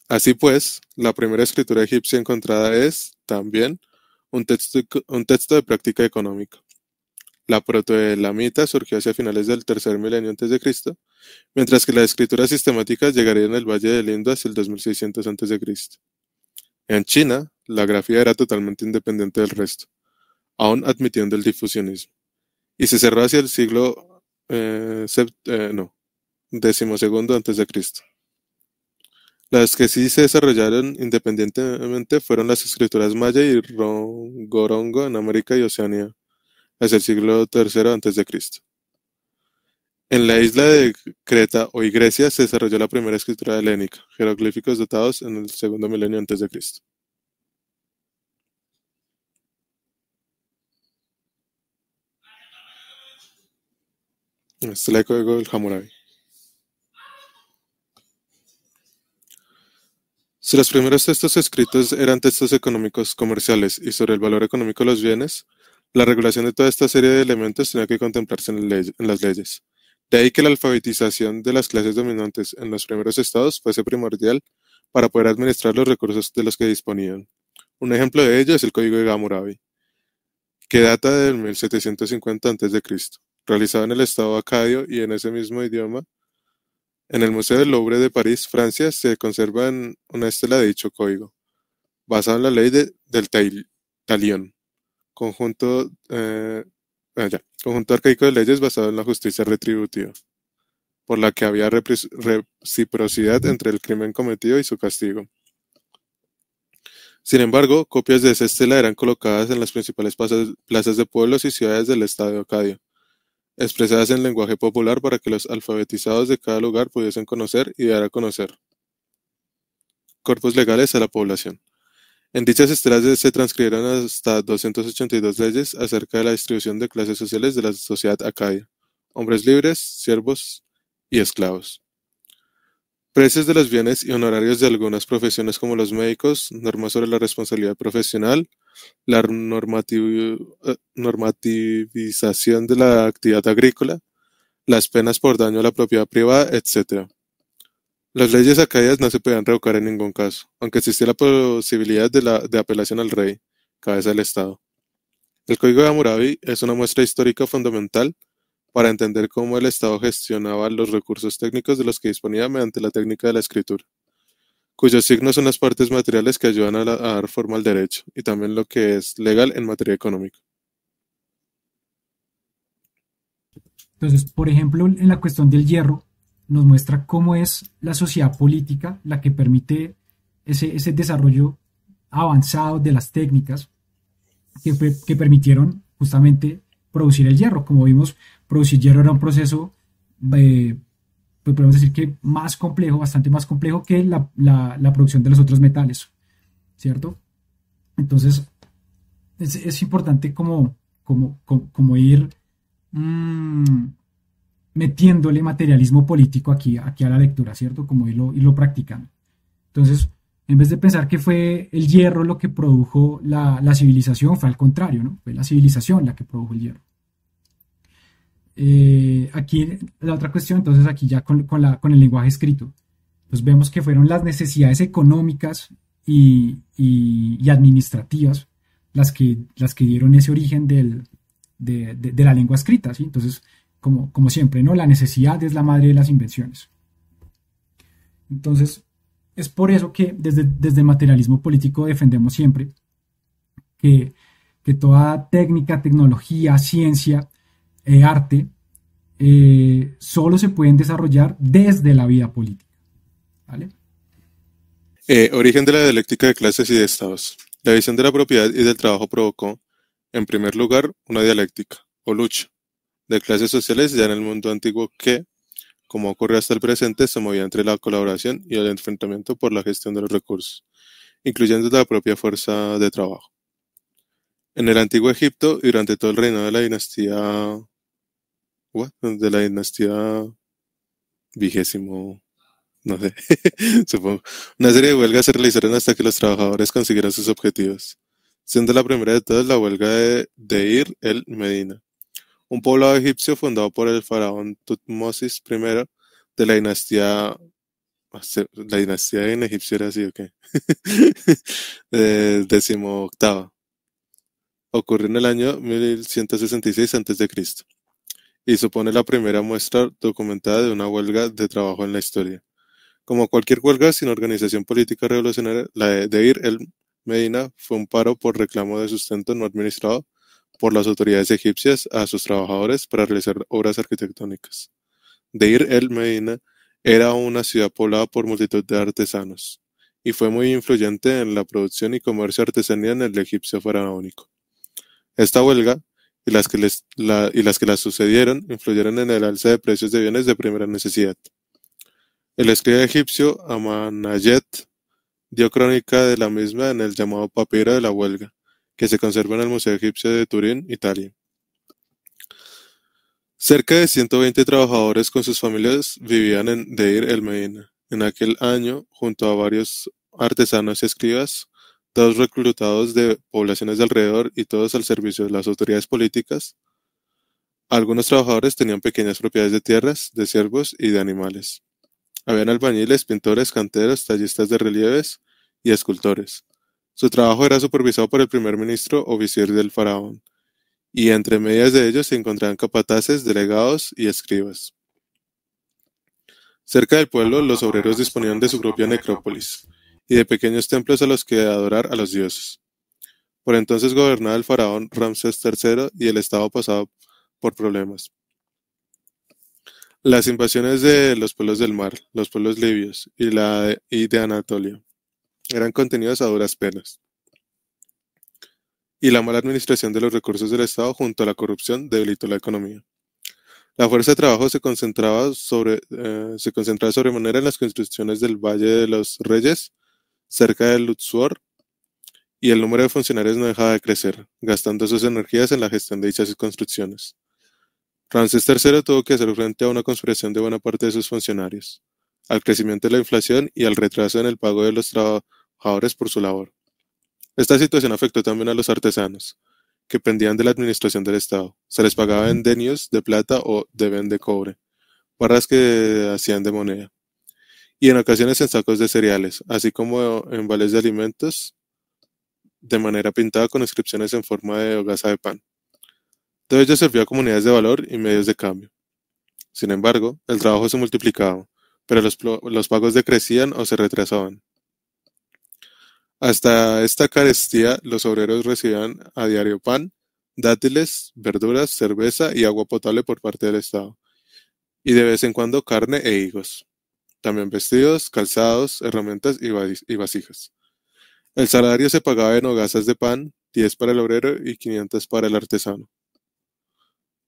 Así pues, la primera escritura egipcia encontrada es, también, un texto de práctica económica. La protoelamita surgió hacia finales del tercer milenio antes de Cristo, mientras que la escritura sistemática llegaría en el Valle del Indo hacia el 2600 a.C. En China, la grafía era totalmente independiente del resto, aún admitiendo el difusionismo, y se cerró hacia el siglo XII antes de Cristo. Las que sí se desarrollaron independientemente fueron las escrituras maya y rongorongo en América y Oceanía, hacia el siglo III antes de Cristo. En la isla de Creta o Grecia se desarrolló la primera escritura helénica, jeroglíficos datados en el segundo milenio antes de Cristo. Este es el código del Hammurabi. Si los primeros textos escritos eran textos económicos comerciales y sobre el valor económico de los bienes, la regulación de toda esta serie de elementos tenía que contemplarse en las leyes. De ahí que la alfabetización de las clases dominantes en los primeros estados fuese primordial para poder administrar los recursos de los que disponían. Un ejemplo de ello es el Código de Hammurabi, que data del 1750 a.C., realizado en el estado acadio y en ese mismo idioma. En el Museo del Louvre de París, Francia, se conserva una estela de dicho código, basado en la ley del talión, conjunto, conjunto arcaico de leyes basado en la justicia retributiva, por la que había reciprocidad entre el crimen cometido y su castigo. Sin embargo, copias de esa estela eran colocadas en las principales plazas de pueblos y ciudades del estado de Acadia, expresadas en lenguaje popular para que los alfabetizados de cada lugar pudiesen conocer y dar a conocer cuerpos legales a la población. En dichas estelas se transcribieron hasta 282 leyes acerca de la distribución de clases sociales de la sociedad acadia: hombres libres, siervos y esclavos. Precios de los bienes y honorarios de algunas profesiones como los médicos, normas sobre la responsabilidad profesional, la normativización de la actividad agrícola, las penas por daño a la propiedad privada, etc. Las leyes acadias no se podían revocar en ningún caso, aunque existía la posibilidad de apelación al rey, cabeza del Estado. El Código de Hammurabi es una muestra histórica fundamental para entender cómo el Estado gestionaba los recursos técnicos de los que disponía mediante la técnica de la escritura, cuyos signos son las partes materiales que ayudan a dar forma al derecho, y también lo que es legal en materia económica. Entonces, por ejemplo, en la cuestión del hierro, nos muestra cómo es la sociedad política la que permite ese desarrollo avanzado de las técnicas que permitieron justamente producir el hierro. Como vimos, producir hierro era un proceso, eh, pues podemos decir que más complejo, bastante más complejo que la producción de los otros metales, ¿cierto? Entonces, es importante como ir mmm, metiéndole materialismo político aquí a la lectura, ¿cierto? Como irlo practicando. Entonces, en vez de pensar que fue el hierro lo que produjo la civilización, fue al contrario, ¿no? Fue la civilización la que produjo el hierro. Aquí la otra cuestión, entonces aquí ya con el lenguaje escrito, pues vemos que fueron las necesidades económicas y administrativas las que dieron ese origen de la lengua escrita, ¿sí? Entonces, como siempre, ¿no? La necesidad es la madre de las invenciones. Entonces, es por eso que desde el materialismo político defendemos siempre que, que toda técnica, tecnología, ciencia, arte, solo se pueden desarrollar desde la vida política. ¿Vale? Origen de la dialéctica de clases y de estados. La visión de la propiedad y del trabajo provocó, en primer lugar, una dialéctica, o lucha, de clases sociales ya en el mundo antiguo que, como ocurre hasta el presente, se movía entre la colaboración y el enfrentamiento por la gestión de los recursos, incluyendo la propia fuerza de trabajo. En el antiguo Egipto y durante todo el reinado de la dinastía vigésimo, no sé, supongo, una serie de huelgas se realizaron hasta que los trabajadores consiguieran sus objetivos, siendo la primera de todas la huelga de Deir el-Medina, un poblado egipcio fundado por el faraón Tutmosis I de la dinastía en egipcio era así, ¿o qué? Decimoctava. Ocurrió en el año 1166 a.C. y supone la primera muestra documentada de una huelga de trabajo en la historia. Como cualquier huelga sin organización política revolucionaria, la de Deir el-Medina fue un paro por reclamo de sustento no administrado por las autoridades egipcias a sus trabajadores para realizar obras arquitectónicas. Deir el-Medina era una ciudad poblada por multitud de artesanos y fue muy influyente en la producción y comercio artesanía en el egipcio faraónico. Esta huelga y las que la sucedieron influyeron en el alza de precios de bienes de primera necesidad. El escriba egipcio Amanayet dio crónica de la misma en el llamado Papiro de la Huelga, que se conserva en el Museo Egipcio de Turín, Italia. Cerca de 120 trabajadores con sus familias vivían en Deir el-Medina en aquel año, junto a varios artesanos y escribas, todos reclutados de poblaciones de alrededor y todos al servicio de las autoridades políticas. Algunos trabajadores tenían pequeñas propiedades de tierras, de ciervos y de animales. Habían albañiles, pintores, canteros, tallistas de relieves y escultores. Su trabajo era supervisado por el primer ministro o visir del faraón, y entre medias de ellos se encontraban capataces, delegados y escribas. Cerca del pueblo, los obreros disponían de su propia necrópolis y de pequeños templos a los que adorar a los dioses. Por entonces gobernaba el faraón Ramsés III y el estado pasaba por problemas. Las invasiones de los pueblos del mar, los pueblos libios y de Anatolia eran contenidas a duras penas. Y la mala administración de los recursos del Estado junto a la corrupción debilitó la economía. La fuerza de trabajo se concentraba sobremanera en las construcciones del Valle de los Reyes, cerca de Luxor, y el número de funcionarios no dejaba de crecer, gastando sus energías en la gestión de dichas construcciones. Ramsés III tuvo que hacer frente a una conspiración de buena parte de sus funcionarios, al crecimiento de la inflación y al retraso en el pago de los trabajadores por su labor. Esta situación afectó también a los artesanos, que pendían de la administración del Estado. Se les pagaba en denios de plata o deben de cobre, barras que hacían de moneda, y en ocasiones en sacos de cereales, así como en vales de alimentos, de manera pintada con inscripciones en forma de hogaza de pan. Todo ello servía como unidades de valor y medios de cambio. Sin embargo, el trabajo se multiplicaba, pero los pagos decrecían o se retrasaban. Hasta esta carestía, los obreros recibían a diario pan, dátiles, verduras, cerveza y agua potable por parte del Estado, y de vez en cuando carne e higos. También vestidos, calzados, herramientas y vasijas. El salario se pagaba en hogazas de pan, 10 para el obrero y 500 para el artesano,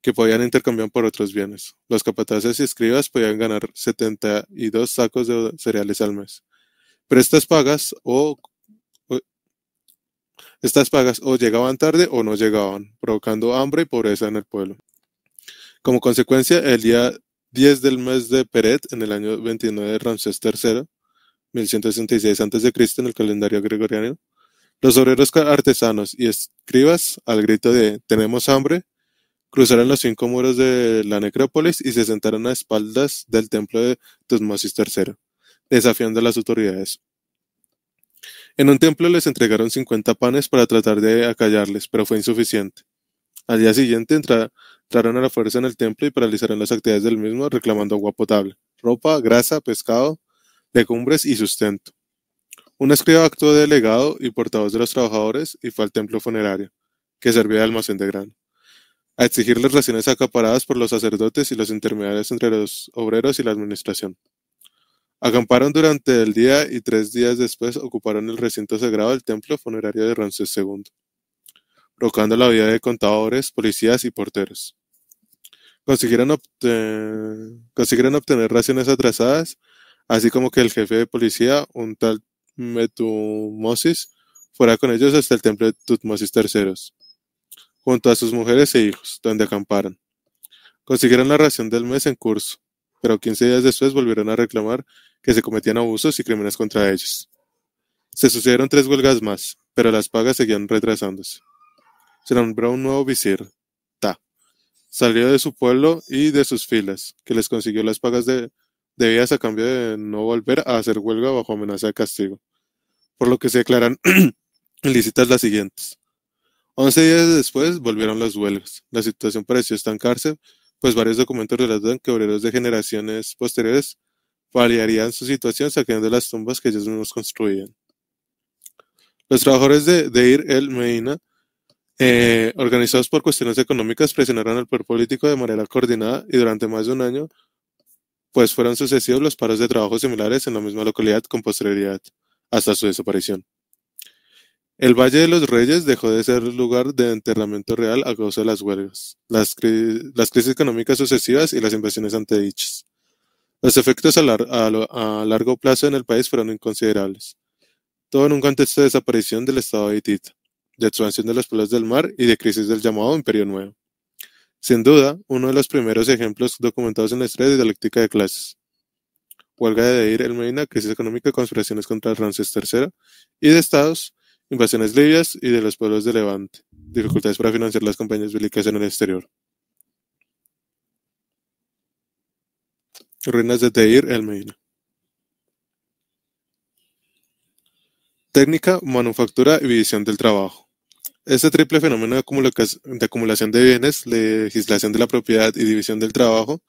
que podían intercambiar por otros bienes. Los capataces y escribas podían ganar 72 sacos de cereales al mes. Pero o- estas pagas o llegaban tarde o no llegaban, provocando hambre y pobreza en el pueblo. Como consecuencia, el día 10 del mes de Peret, en el año 29 de Ramsés III, 1166 a.C. en el calendario gregoriano, los obreros artesanos y escribas, al grito de «tenemos hambre», cruzaron los 5 muros de la necrópolis y se sentaron a espaldas del templo de Tutmosis III, desafiando a las autoridades. En un templo les entregaron 50 panes para tratar de acallarles, pero fue insuficiente. Al día siguiente entraron a la fuerza en el templo y paralizaron las actividades del mismo reclamando agua potable, ropa, grasa, pescado, legumbres y sustento. Un escriba actuó de delegado y portavoz de los trabajadores y fue al templo funerario, que servía de almacén de grano, a exigirles raciones acaparadas por los sacerdotes y los intermediarios entre los obreros y la administración. Acamparon durante el día y 3 días después ocuparon el recinto sagrado del templo funerario de Ramsés II, provocando la vida de contadores, policías y porteros. Consiguieron obtener raciones atrasadas, así como que el jefe de policía, un tal Metumosis, fuera con ellos hasta el templo de Tutmosis III, junto a sus mujeres e hijos, donde acamparon. Consiguieron la ración del mes en curso, pero 15 días después volvieron a reclamar que se cometían abusos y crímenes contra ellos. Se sucedieron 3 huelgas más, pero las pagas seguían retrasándose. Se nombró un nuevo visir, Ta. Salió de su pueblo y de sus filas, que les consiguió las pagas debidas a cambio de no volver a hacer huelga bajo amenaza de castigo, por lo que se declaran ilícitas las siguientes. 11 días después volvieron las huelgas. La situación pareció estancarse, pues varios documentos relatan que obreros de generaciones posteriores paliarían su situación saqueando las tumbas que ellos mismos construían. Los trabajadores de Deir el-Medina, organizados por cuestiones económicas, presionaron al poder político de manera coordinada y durante más de un año, pues fueron sucesivos los paros de trabajo similares en la misma localidad con posterioridad, hasta su desaparición. El Valle de los Reyes dejó de ser lugar de enterramiento real a causa de las huelgas, las crisis económicas sucesivas y las invasiones antedichas. Los efectos a largo plazo en el país fueron inconsiderables, todo en un contexto de desaparición del estado hitita, de expansión de los pueblos del mar y de crisis del llamado Imperio Nuevo. Sin duda, uno de los primeros ejemplos documentados en la historia de dialéctica de clases. Huelga de Deir el-Medina, crisis económica, conspiraciones contra el Ramsés III y de estados, invasiones libias y de los pueblos de Levante, dificultades para financiar las campañas bélicas en el exterior. Ruinas de Deir el-Medina. Técnica, manufactura y división del trabajo. Este triple fenómeno de acumulación de bienes, legislación de la propiedad y división del trabajo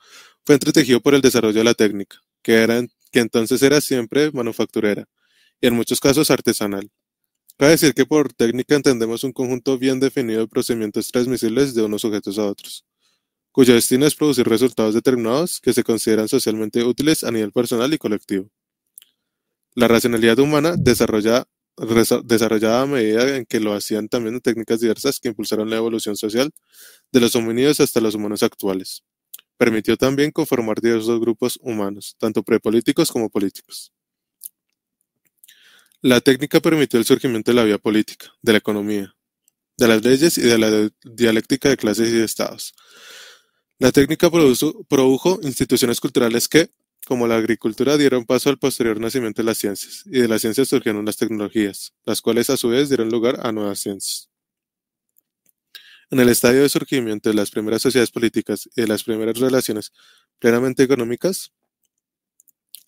fue entretejido por el desarrollo de la técnica, que entonces era siempre manufacturera y en muchos casos artesanal. Cabe decir que por técnica entendemos un conjunto bien definido de procedimientos transmisibles de unos sujetos a otros, cuyo destino es producir resultados determinados que se consideran socialmente útiles a nivel personal y colectivo. La racionalidad humana, desarrollada a medida en que lo hacían también técnicas diversas que impulsaron la evolución social de los homínidos hasta los humanos actuales, permitió también conformar diversos grupos humanos, tanto prepolíticos como políticos. La técnica permitió el surgimiento de la vida política, de la economía, de las leyes y de la dialéctica de clases y de estados. La técnica produjo instituciones culturales que, como la agricultura, dieron paso al posterior nacimiento de las ciencias, y de las ciencias surgieron las tecnologías, las cuales a su vez dieron lugar a nuevas ciencias. En el estadio de surgimiento de las primeras sociedades políticas y de las primeras relaciones plenamente económicas,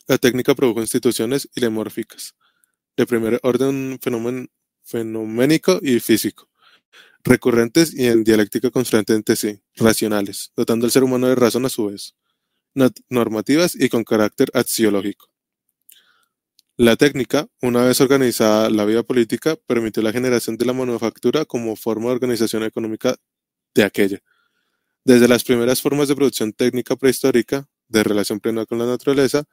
la técnica produjo instituciones ilemórficas, de primer orden fenoménico y físico, recurrentes y en dialéctica constante entre sí, racionales, dotando al ser humano de razón a su vez, normativas y con carácter axiológico. La técnica, una vez organizada la vida política, permitió la generación de la manufactura como forma de organización económica de aquella. Desde las primeras formas de producción técnica prehistórica, de relación plena con la naturaleza,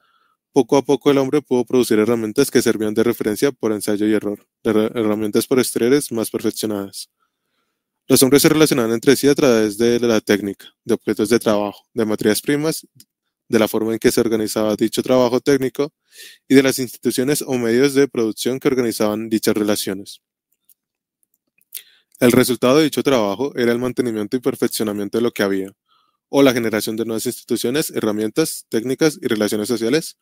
poco a poco el hombre pudo producir herramientas que servían de referencia por ensayo y error, herramientas posteriores más perfeccionadas. Los hombres se relacionaban entre sí a través de la técnica, de objetos de trabajo, de materias primas, de la forma en que se organizaba dicho trabajo técnico y de las instituciones o medios de producción que organizaban dichas relaciones. El resultado de dicho trabajo era el mantenimiento y perfeccionamiento de lo que había, o la generación de nuevas instituciones, herramientas, técnicas y relaciones sociales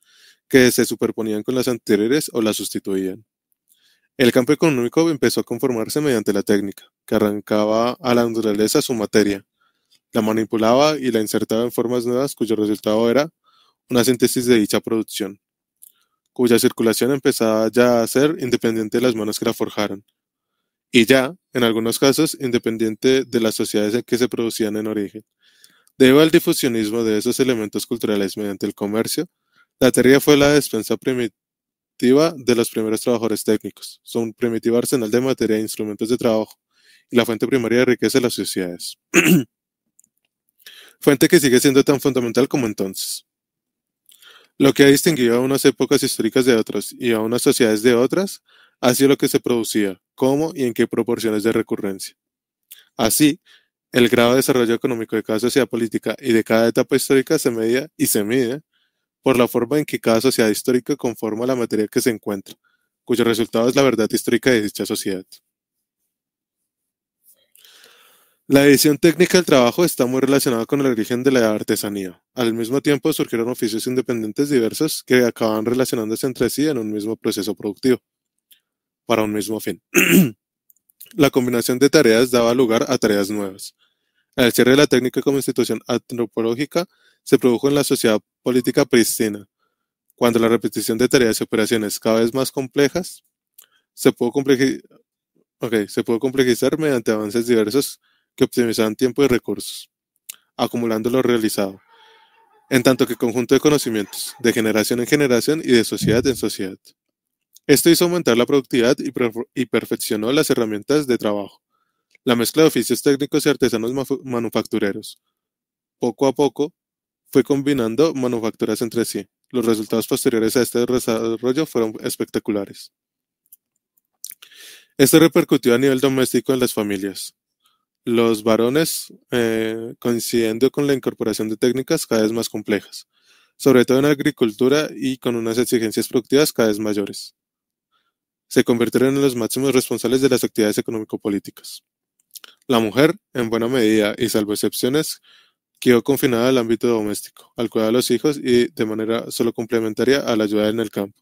que se superponían con las anteriores o las sustituían. El campo económico empezó a conformarse mediante la técnica, que arrancaba a la naturaleza su materia, la manipulaba y la insertaba en formas nuevas cuyo resultado era una síntesis de dicha producción, cuya circulación empezaba ya a ser independiente de las manos que la forjaron, y ya, en algunos casos, independiente de las sociedades en que se producían en origen. Debido al difusionismo de esos elementos culturales mediante el comercio, la teoría fue la despensa primitiva de los primeros trabajadores técnicos, su un primitivo arsenal de materia e instrumentos de trabajo, y la fuente primaria de riqueza de las sociedades. Fuente que sigue siendo tan fundamental como entonces. Lo que ha distinguido a unas épocas históricas de otras y a unas sociedades de otras ha sido lo que se producía, cómo y en qué proporciones de recurrencia. Así, el grado de desarrollo económico de cada sociedad política y de cada etapa histórica se medía y se mide por la forma en que cada sociedad histórica conforma la materia que se encuentra, cuyo resultado es la verdad histórica de dicha sociedad. La edición técnica del trabajo está muy relacionada con el origen de la artesanía. Al mismo tiempo surgieron oficios independientes diversos que acababan relacionándose entre sí en un mismo proceso productivo, para un mismo fin. La combinación de tareas daba lugar a tareas nuevas. El cierre de la técnica como institución antropológica se produjo en la sociedad política pristina, cuando la repetición de tareas y operaciones cada vez más complejas se pudo complejizar mediante avances diversos que optimizaban tiempo y recursos, acumulando lo realizado, en tanto que conjunto de conocimientos, de generación en generación y de sociedad en sociedad. Esto hizo aumentar la productividad y perfeccionó las herramientas de trabajo, la mezcla de oficios técnicos y artesanos manufactureros. Poco a poco, fue combinando manufacturas entre sí. Los resultados posteriores a este desarrollo fueron espectaculares. Esto repercutió a nivel doméstico en las familias. Los varones, coincidiendo con la incorporación de técnicas cada vez más complejas, sobre todo en agricultura y con unas exigencias productivas cada vez mayores, se convirtieron en los máximos responsables de las actividades económico-políticas. La mujer, en buena medida y salvo excepciones, quedó confinada al ámbito doméstico, al cuidado de los hijos y de manera solo complementaria a la ayuda en el campo.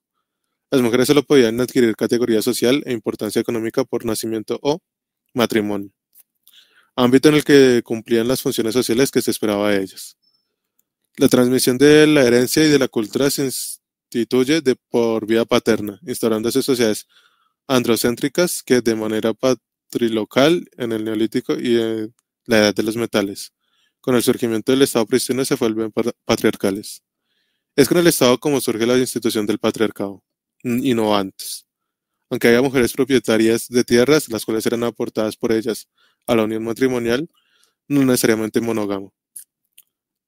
Las mujeres solo podían adquirir categoría social e importancia económica por nacimiento o matrimonio, ámbito en el que cumplían las funciones sociales que se esperaba de ellas. La transmisión de la herencia y de la cultura se instituye por vía paterna, instaurándose sociedades androcéntricas que de manera patrilocal en el Neolítico y en la Edad de los Metales. Con el surgimiento del Estado pristino se vuelven patriarcales. Es con el Estado como surge la institución del patriarcado, y no antes. Aunque había mujeres propietarias de tierras, las cuales eran aportadas por ellas a la unión matrimonial, no necesariamente monógamo.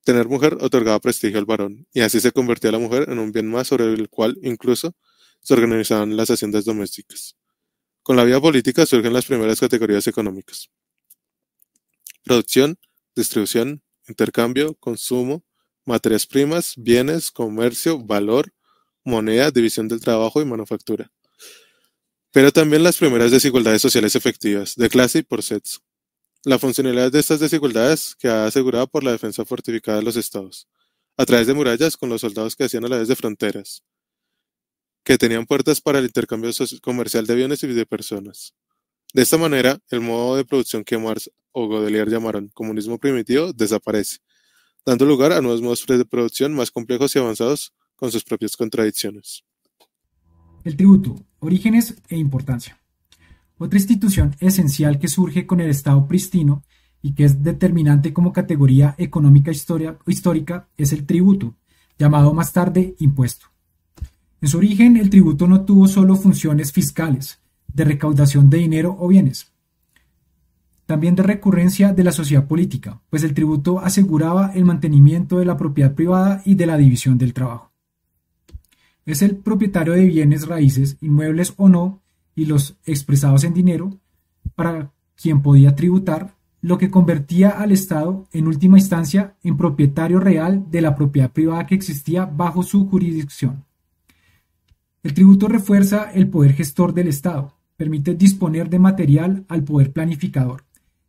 Tener mujer otorgaba prestigio al varón, y así se convertía la mujer en un bien más sobre el cual incluso se organizaban las haciendas domésticas. Con la vida política surgen las primeras categorías económicas: producción, distribución, intercambio, consumo, materias primas, bienes, comercio, valor, moneda, división del trabajo y manufactura. Pero también las primeras desigualdades sociales efectivas, de clase y por sexo. La funcionalidad de estas desigualdades quedaba asegurada por la defensa fortificada de los estados, a través de murallas con los soldados que hacían a la vez de fronteras, que tenían puertas para el intercambio comercial de bienes y de personas. De esta manera, el modo de producción que Marx o Godelier llamaron comunismo primitivo desaparece, dando lugar a nuevos modos de producción más complejos y avanzados con sus propias contradicciones. El tributo, orígenes e importancia. Otra institución esencial que surge con el Estado pristino y que es determinante como categoría económica histórica es el tributo, llamado más tarde impuesto. En su origen, el tributo no tuvo solo funciones fiscales, de recaudación de dinero o bienes. también de recurrencia de la sociedad política, pues el tributo aseguraba el mantenimiento de la propiedad privada y de la división del trabajo. Es el propietario de bienes raíces, inmuebles o no, y los expresados en dinero, para quien podía tributar, lo que convertía al Estado, en última instancia, en propietario real de la propiedad privada que existía bajo su jurisdicción. El tributo refuerza el poder gestor del Estado, permite disponer de material al poder planificador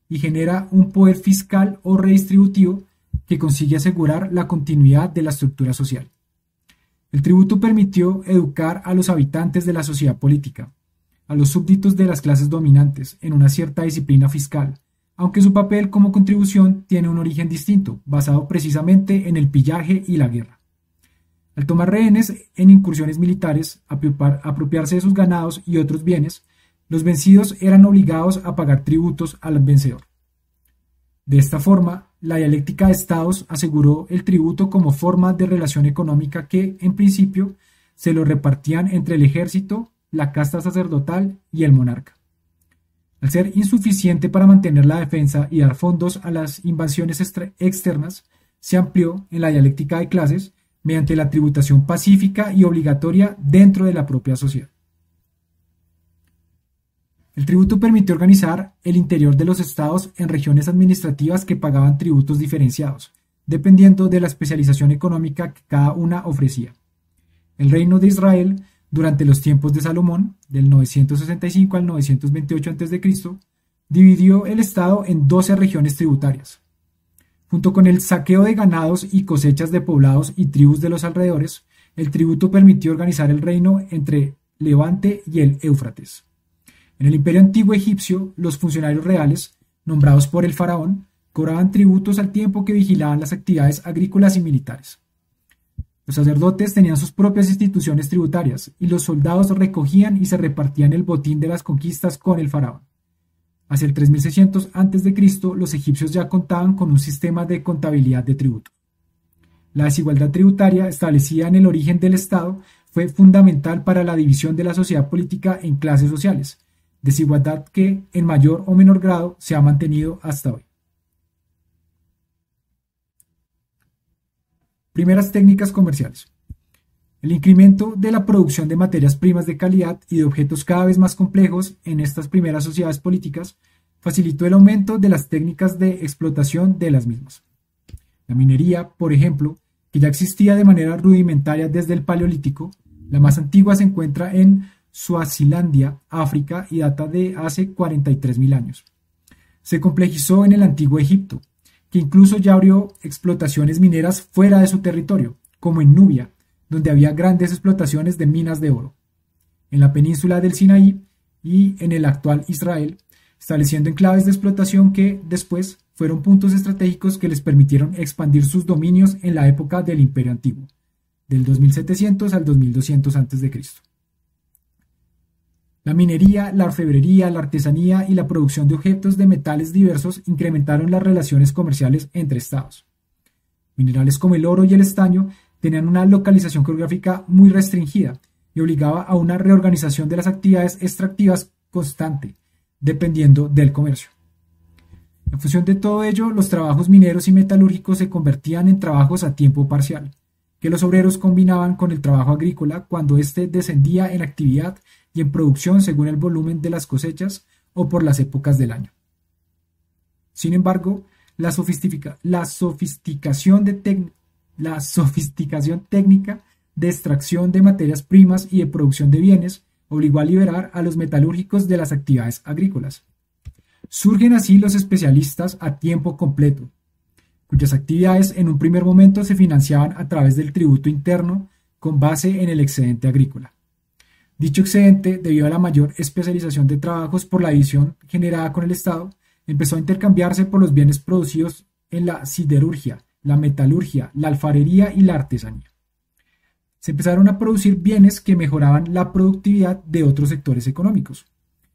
y genera un poder fiscal o redistributivo que consigue asegurar la continuidad de la estructura social. El tributo permitió educar a los habitantes de la sociedad política, a los súbditos de las clases dominantes, en una cierta disciplina fiscal, aunque su papel como contribución tiene un origen distinto, basado precisamente en el pillaje y la guerra. Al tomar rehenes en incursiones militares, apropiarse de sus ganados y otros bienes, los vencidos eran obligados a pagar tributos al vencedor. De esta forma, la dialéctica de estados aseguró el tributo como forma de relación económica que, en principio, se lo repartían entre el ejército, la casta sacerdotal y el monarca. Al ser insuficiente para mantener la defensa y dar fondos a las invasiones externas, se amplió en la dialéctica de clases mediante la tributación pacífica y obligatoria dentro de la propia sociedad. El tributo permitió organizar el interior de los estados en regiones administrativas que pagaban tributos diferenciados, dependiendo de la especialización económica que cada una ofrecía. El reino de Israel, durante los tiempos de Salomón, del 965 al 928 a.C., dividió el estado en 12 regiones tributarias. Junto con el saqueo de ganados y cosechas de poblados y tribus de los alrededores, el tributo permitió organizar el reino entre Levante y el Éufrates. En el imperio antiguo egipcio, los funcionarios reales, nombrados por el faraón, cobraban tributos al tiempo que vigilaban las actividades agrícolas y militares. Los sacerdotes tenían sus propias instituciones tributarias y los soldados recogían y se repartían el botín de las conquistas con el faraón. Hacia el 3600 a.C., los egipcios ya contaban con un sistema de contabilidad de tributo. La desigualdad tributaria establecida en el origen del Estado fue fundamental para la división de la sociedad política en clases sociales, desigualdad que, en mayor o menor grado, se ha mantenido hasta hoy. Primeras técnicas comerciales. El incremento de la producción de materias primas de calidad y de objetos cada vez más complejos en estas primeras sociedades políticas facilitó el aumento de las técnicas de explotación de las mismas. La minería, por ejemplo, que ya existía de manera rudimentaria desde el Paleolítico, la más antigua se encuentra en Suazilandia, África, y data de hace 43.000 años. Se complejizó en el antiguo Egipto, que incluso ya abrió explotaciones mineras fuera de su territorio, como en Nubia, donde había grandes explotaciones de minas de oro. En la península del Sinaí y en el actual Israel, estableciendo enclaves de explotación que, después, fueron puntos estratégicos que les permitieron expandir sus dominios en la época del Imperio Antiguo, del 2700 al 2200 a.C. La minería, la orfebrería, la artesanía y la producción de objetos de metales diversos incrementaron las relaciones comerciales entre estados. Minerales como el oro y el estaño tenían una localización geográfica muy restringida y obligaba a una reorganización de las actividades extractivas constante, dependiendo del comercio. En función de todo ello, los trabajos mineros y metalúrgicos se convertían en trabajos a tiempo parcial, que los obreros combinaban con el trabajo agrícola cuando éste descendía en actividad y en producción según el volumen de las cosechas o por las épocas del año. Sin embargo, la sofisticación técnica de extracción de materias primas y de producción de bienes obligó a liberar a los metalúrgicos de las actividades agrícolas. Surgen así los especialistas a tiempo completo, cuyas actividades en un primer momento se financiaban a través del tributo interno con base en el excedente agrícola. Dicho excedente, debido a la mayor especialización de trabajos por la división generada con el Estado, empezó a intercambiarse por los bienes producidos en la siderurgia, la metalurgia, la alfarería y la artesanía. Se empezaron a producir bienes que mejoraban la productividad de otros sectores económicos,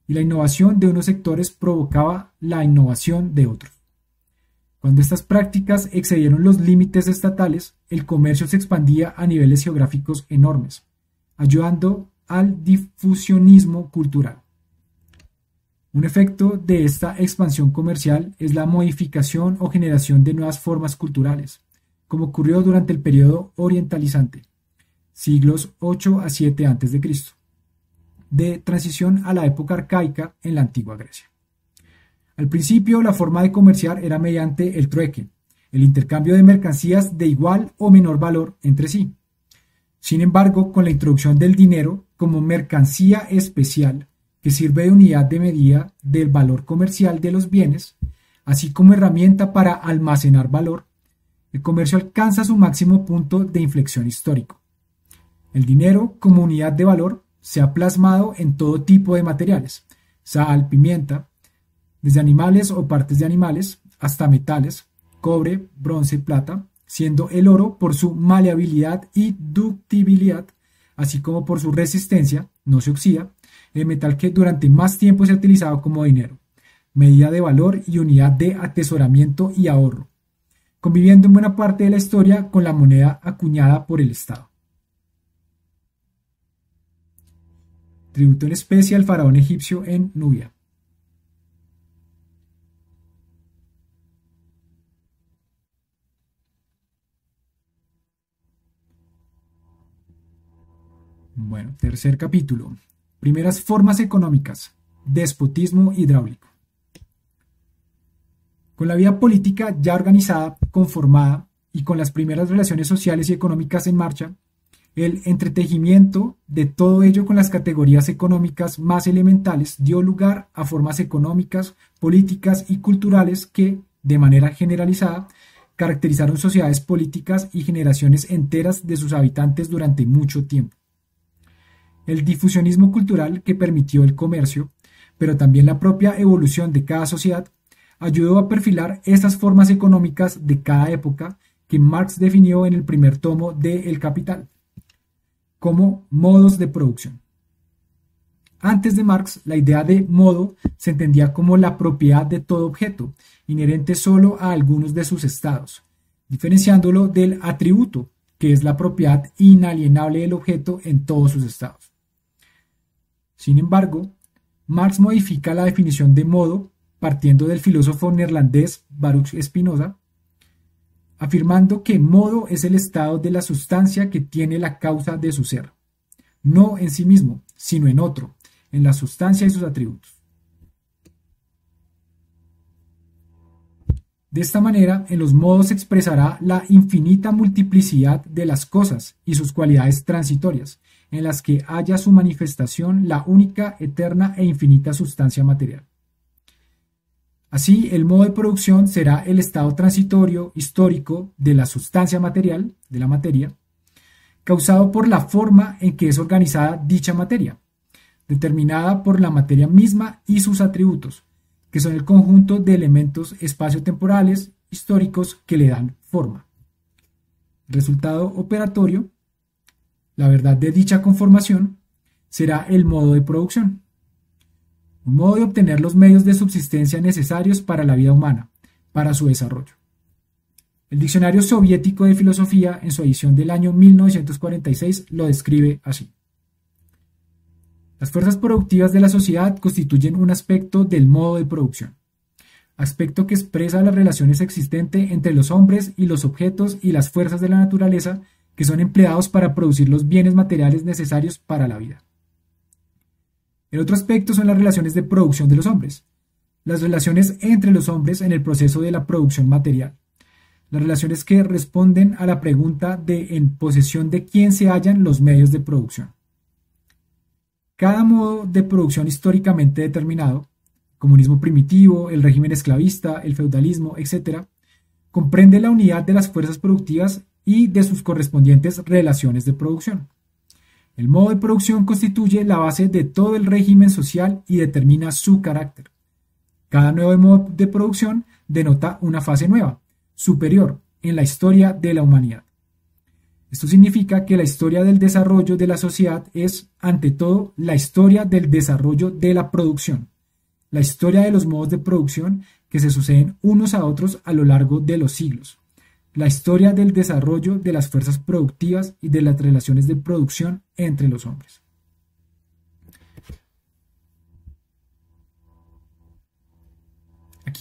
y la innovación de unos sectores provocaba la innovación de otros. Cuando estas prácticas excedieron los límites estatales, el comercio se expandía a niveles geográficos enormes, ayudando al difusionismo cultural. Un efecto de esta expansión comercial es la modificación o generación de nuevas formas culturales, como ocurrió durante el periodo orientalizante, siglos 8 a 7 a.C., de transición a la época arcaica en la antigua Grecia. Al principio, la forma de comerciar era mediante el trueque, el intercambio de mercancías de igual o menor valor entre sí. Sin embargo, con la introducción del dinero como mercancía especial, que sirve de unidad de medida del valor comercial de los bienes, así como herramienta para almacenar valor, el comercio alcanza su máximo punto de inflexión histórico. El dinero, como unidad de valor, se ha plasmado en todo tipo de materiales: sal, pimienta, desde animales o partes de animales, hasta metales, cobre, bronce, plata, siendo el oro por su maleabilidad y ductibilidad, así como por su resistencia, no se oxida, el metal que durante más tiempo se ha utilizado como dinero, medida de valor y unidad de atesoramiento y ahorro, conviviendo en buena parte de la historia con la moneda acuñada por el Estado. Tributo en especie al faraón egipcio en Nubia. Bueno, tercer capítulo. Primeras formas económicas. Despotismo hidráulico. Con la vida política ya organizada, conformada y con las primeras relaciones sociales y económicas en marcha, el entretejimiento de todo ello con las categorías económicas más elementales dio lugar a formas económicas, políticas y culturales que, de manera generalizada, caracterizaron sociedades políticas y generaciones enteras de sus habitantes durante mucho tiempo. El difusionismo cultural que permitió el comercio, pero también la propia evolución de cada sociedad, ayudó a perfilar estas formas económicas de cada época que Marx definió en el primer tomo de El Capital como modos de producción. Antes de Marx, la idea de modo se entendía como la propiedad de todo objeto, inherente solo a algunos de sus estados, diferenciándolo del atributo, que es la propiedad inalienable del objeto en todos sus estados. Sin embargo, Marx modifica la definición de modo partiendo del filósofo neerlandés Baruch Spinoza, afirmando que modo es el estado de la sustancia que tiene la causa de su ser, no en sí mismo, sino en otro, en la sustancia y sus atributos. De esta manera, en los modos se expresará la infinita multiplicidad de las cosas y sus cualidades transitorias, en las que haya su manifestación la única, eterna e infinita sustancia material. Así, el modo de producción será el estado transitorio, histórico, de la sustancia material, de la materia, causado por la forma en que es organizada dicha materia, determinada por la materia misma y sus atributos, que son el conjunto de elementos espaciotemporales históricos que le dan forma. El resultado operatorio, la verdad de dicha conformación, será el modo de producción. Un modo de obtener los medios de subsistencia necesarios para la vida humana, para su desarrollo. El Diccionario Soviético de Filosofía, en su edición del año 1946, lo describe así. Las fuerzas productivas de la sociedad constituyen un aspecto del modo de producción, aspecto que expresa las relaciones existentes entre los hombres y los objetos y las fuerzas de la naturaleza que son empleados para producir los bienes materiales necesarios para la vida. El otro aspecto son las relaciones de producción de los hombres, las relaciones entre los hombres en el proceso de la producción material, las relaciones que responden a la pregunta de en posesión de quién se hallan los medios de producción. Cada modo de producción históricamente determinado, comunismo primitivo, el régimen esclavista, el feudalismo, etc., comprende la unidad de las fuerzas productivas y de sus correspondientes relaciones de producción. El modo de producción constituye la base de todo el régimen social y determina su carácter. Cada nuevo modo de producción denota una fase nueva, superior, en la historia de la humanidad. Esto significa que la historia del desarrollo de la sociedad es, ante todo, la historia del desarrollo de la producción, la historia de los modos de producción que se suceden unos a otros a lo largo de los siglos, la historia del desarrollo de las fuerzas productivas y de las relaciones de producción entre los hombres.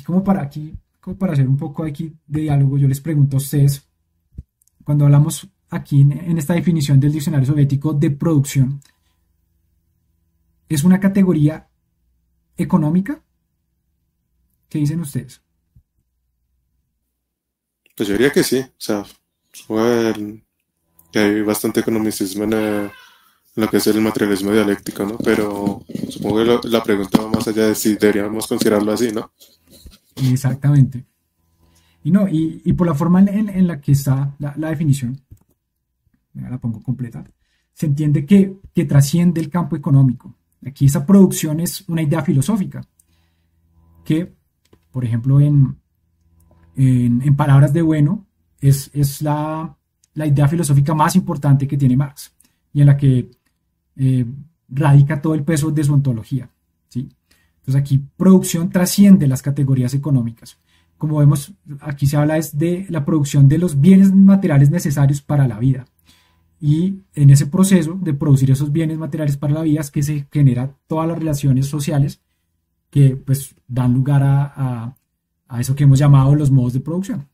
como para hacer un poco aquí de diálogo, yo les pregunto a ustedes, cuando hablamos aquí en esta definición del diccionario soviético de producción, ¿es una categoría económica? ¿Qué dicen ustedes? Pues yo diría que sí, o sea, que hay bastante economicismo en lo que es el materialismo dialéctico, ¿no? Pero supongo que la pregunta va más allá de si deberíamos considerarlo así, ¿no? Exactamente. Y no, y por la forma en la que está la definición, la pongo completa, se entiende que trasciende el campo económico. Aquí esa producción es una idea filosófica, que, por ejemplo, en palabras de Bueno, es la idea filosófica más importante que tiene Marx y en la que eh, radica todo el peso de su ontología, ¿sí? Entonces aquí producción trasciende las categorías económicas. Como vemos, aquí se habla es de la producción de los bienes materiales necesarios para la vida. Y en ese proceso de producir esos bienes materiales para la vida es que se genera todas las relaciones sociales que pues dan lugar a eso que hemos llamado los modos de producción,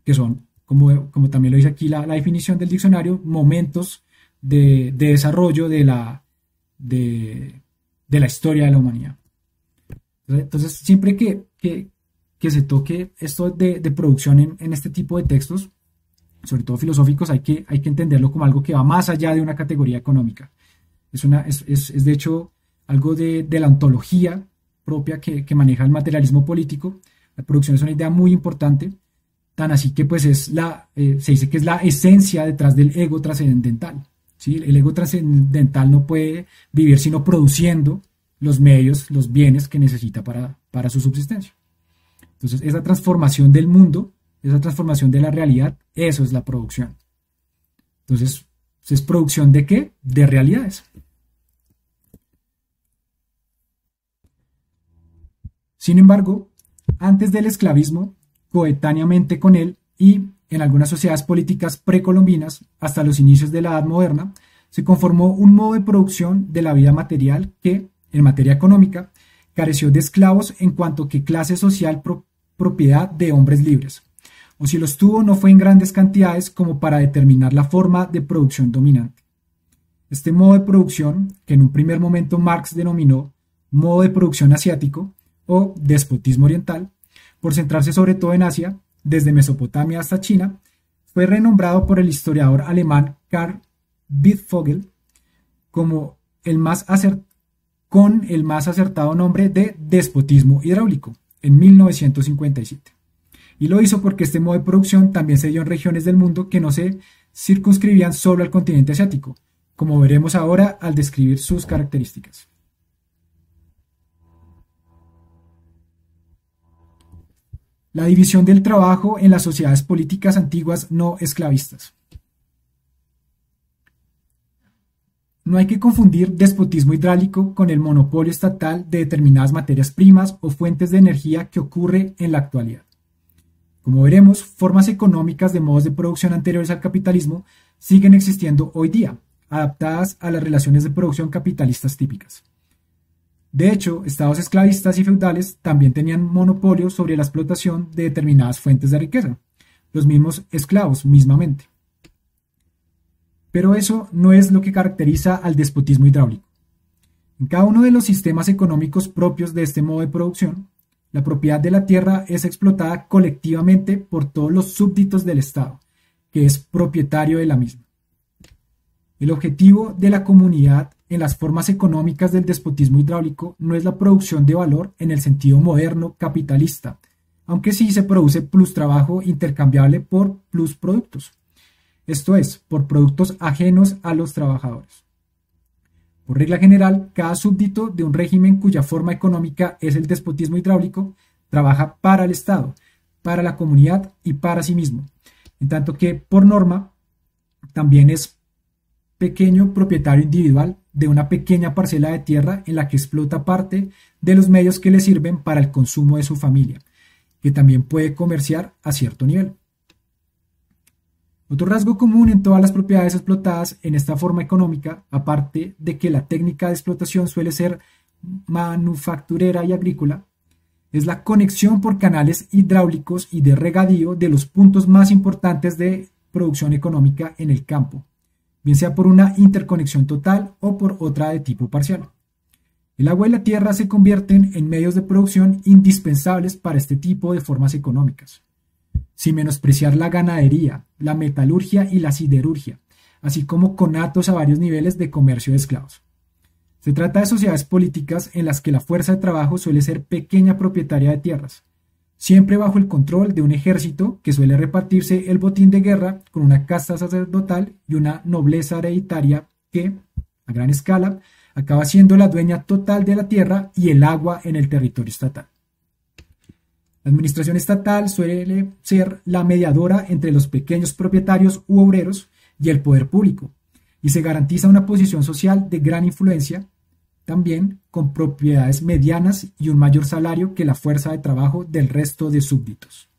que son, como también lo dice aquí la definición del diccionario, momentos de desarrollo de la historia de la humanidad. Entonces, siempre que se toque esto de producción en este tipo de textos, sobre todo filosóficos, hay que entenderlo como algo que va más allá de una categoría económica. Es de hecho algo de la ontología propia que maneja el materialismo político. La producción es una idea muy importante, tan así que pues se dice que es la esencia detrás del ego trascendental, ¿sí? El ego trascendental no puede vivir sino produciendo los medios, los bienes que necesita para su subsistencia. Entonces, esa transformación del mundo, esa transformación de la realidad, eso es la producción. Entonces, ¿es producción de qué? De realidades. Sin embargo, antes del esclavismo, coetáneamente con él y en algunas sociedades políticas precolombinas, hasta los inicios de la Edad Moderna, se conformó un modo de producción de la vida material que, en materia económica, careció de esclavos en cuanto que clase social propiedad de hombres libres, o si los tuvo no fue en grandes cantidades como para determinar la forma de producción dominante. Este modo de producción, que en un primer momento Marx denominó modo de producción asiático o despotismo oriental, por centrarse sobre todo en Asia, desde Mesopotamia hasta China, fue renombrado por el historiador alemán Karl Wittfogel como con el más acertado nombre de despotismo hidráulico en 1957. Y lo hizo porque este modo de producción también se dio en regiones del mundo que no se circunscribían solo al continente asiático, como veremos ahora al describir sus características. La división del trabajo en las sociedades políticas antiguas no esclavistas. No hay que confundir despotismo hidráulico con el monopolio estatal de determinadas materias primas o fuentes de energía que ocurre en la actualidad. Como veremos, formas económicas de modos de producción anteriores al capitalismo siguen existiendo hoy día, adaptadas a las relaciones de producción capitalistas típicas. De hecho, estados esclavistas y feudales también tenían monopolio sobre la explotación de determinadas fuentes de riqueza, los mismos esclavos mismamente. Pero eso no es lo que caracteriza al despotismo hidráulico. En cada uno de los sistemas económicos propios de este modo de producción, la propiedad de la tierra es explotada colectivamente por todos los súbditos del Estado, que es propietario de la misma. El objetivo de la comunidad en las formas económicas del despotismo hidráulico no es la producción de valor en el sentido moderno capitalista, aunque sí se produce plus trabajo intercambiable por plus productos. Esto es, por productos ajenos a los trabajadores. Por regla general, cada súbdito de un régimen cuya forma económica es el despotismo hidráulico trabaja para el Estado, para la comunidad y para sí mismo, en tanto que, por norma, también es pequeño propietario individual de una pequeña parcela de tierra en la que explota parte de los medios que le sirven para el consumo de su familia, que también puede comerciar a cierto nivel. Otro rasgo común en todas las propiedades explotadas en esta forma económica, aparte de que la técnica de explotación suele ser manufacturera y agrícola, es la conexión por canales hidráulicos y de regadío de los puntos más importantes de producción económica en el campo, bien sea por una interconexión total o por otra de tipo parcial. El agua y la tierra se convierten en medios de producción indispensables para este tipo de formas económicas, sin menospreciar la ganadería, la metalurgia y la siderurgia, así como conatos a varios niveles de comercio de esclavos. Se trata de sociedades políticas en las que la fuerza de trabajo suele ser pequeña propietaria de tierras, siempre bajo el control de un ejército que suele repartirse el botín de guerra con una casta sacerdotal y una nobleza hereditaria que, a gran escala, acaba siendo la dueña total de la tierra y el agua en el territorio estatal. La administración estatal suele ser la mediadora entre los pequeños propietarios u obreros y el poder público, y se garantiza una posición social de gran influencia, también con propiedades medianas y un mayor salario que la fuerza de trabajo del resto de súbditos.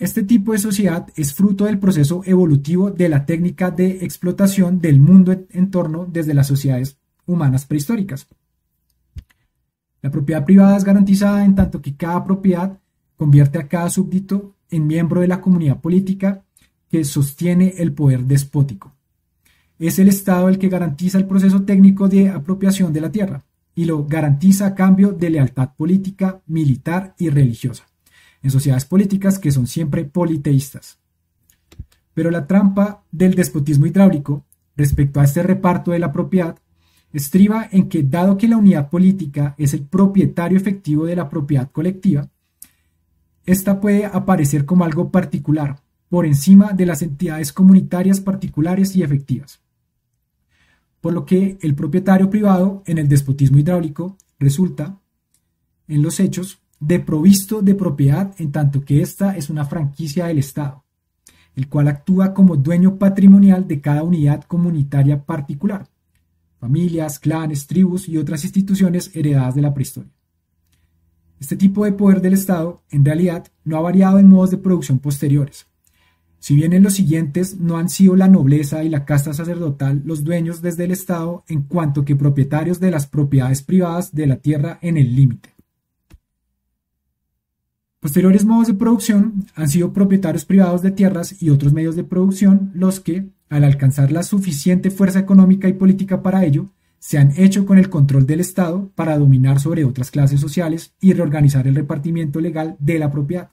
Este tipo de sociedad es fruto del proceso evolutivo de la técnica de explotación del mundo en torno desde las sociedades humanas prehistóricas. La propiedad privada es garantizada en tanto que cada propiedad convierte a cada súbdito en miembro de la comunidad política que sostiene el poder despótico. Es el Estado el que garantiza el proceso técnico de apropiación de la tierra y lo garantiza a cambio de lealtad política, militar y religiosa, en sociedades políticas que son siempre politeístas. Pero la trampa del despotismo hidráulico respecto a este reparto de la propiedad estriba en que, dado que la unidad política es el propietario efectivo de la propiedad colectiva, esta puede aparecer como algo particular, por encima de las entidades comunitarias particulares y efectivas. Por lo que el propietario privado en el despotismo hidráulico resulta, en los hechos, deprovisto de propiedad en tanto que ésta es una franquicia del Estado, el cual actúa como dueño patrimonial de cada unidad comunitaria particular, familias, clanes, tribus y otras instituciones heredadas de la prehistoria. Este tipo de poder del Estado, en realidad, no ha variado en modos de producción posteriores. Si bien en los siguientes no han sido la nobleza y la casta sacerdotal los dueños desde el Estado en cuanto que propietarios de las propiedades privadas de la tierra en el límite. Posteriores modos de producción han sido propietarios privados de tierras y otros medios de producción los que, al alcanzar la suficiente fuerza económica y política para ello, se han hecho con el control del Estado para dominar sobre otras clases sociales y reorganizar el repartimiento legal de la propiedad.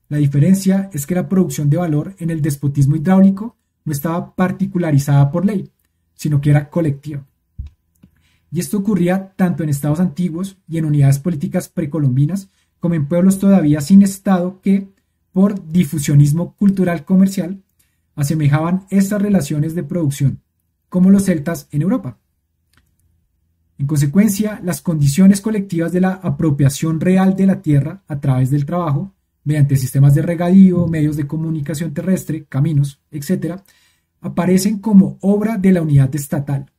La diferencia es que la producción de valor en el despotismo hidráulico no estaba particularizada por ley, sino que era colectiva. Y esto ocurría tanto en estados antiguos y en unidades políticas precolombinas como en pueblos todavía sin Estado que, por difusionismo cultural comercial, asemejaban estas relaciones de producción, como los celtas en Europa. En consecuencia, las condiciones colectivas de la apropiación real de la tierra a través del trabajo, mediante sistemas de regadío, medios de comunicación terrestre, caminos, etc., aparecen como obra de la unidad estatal,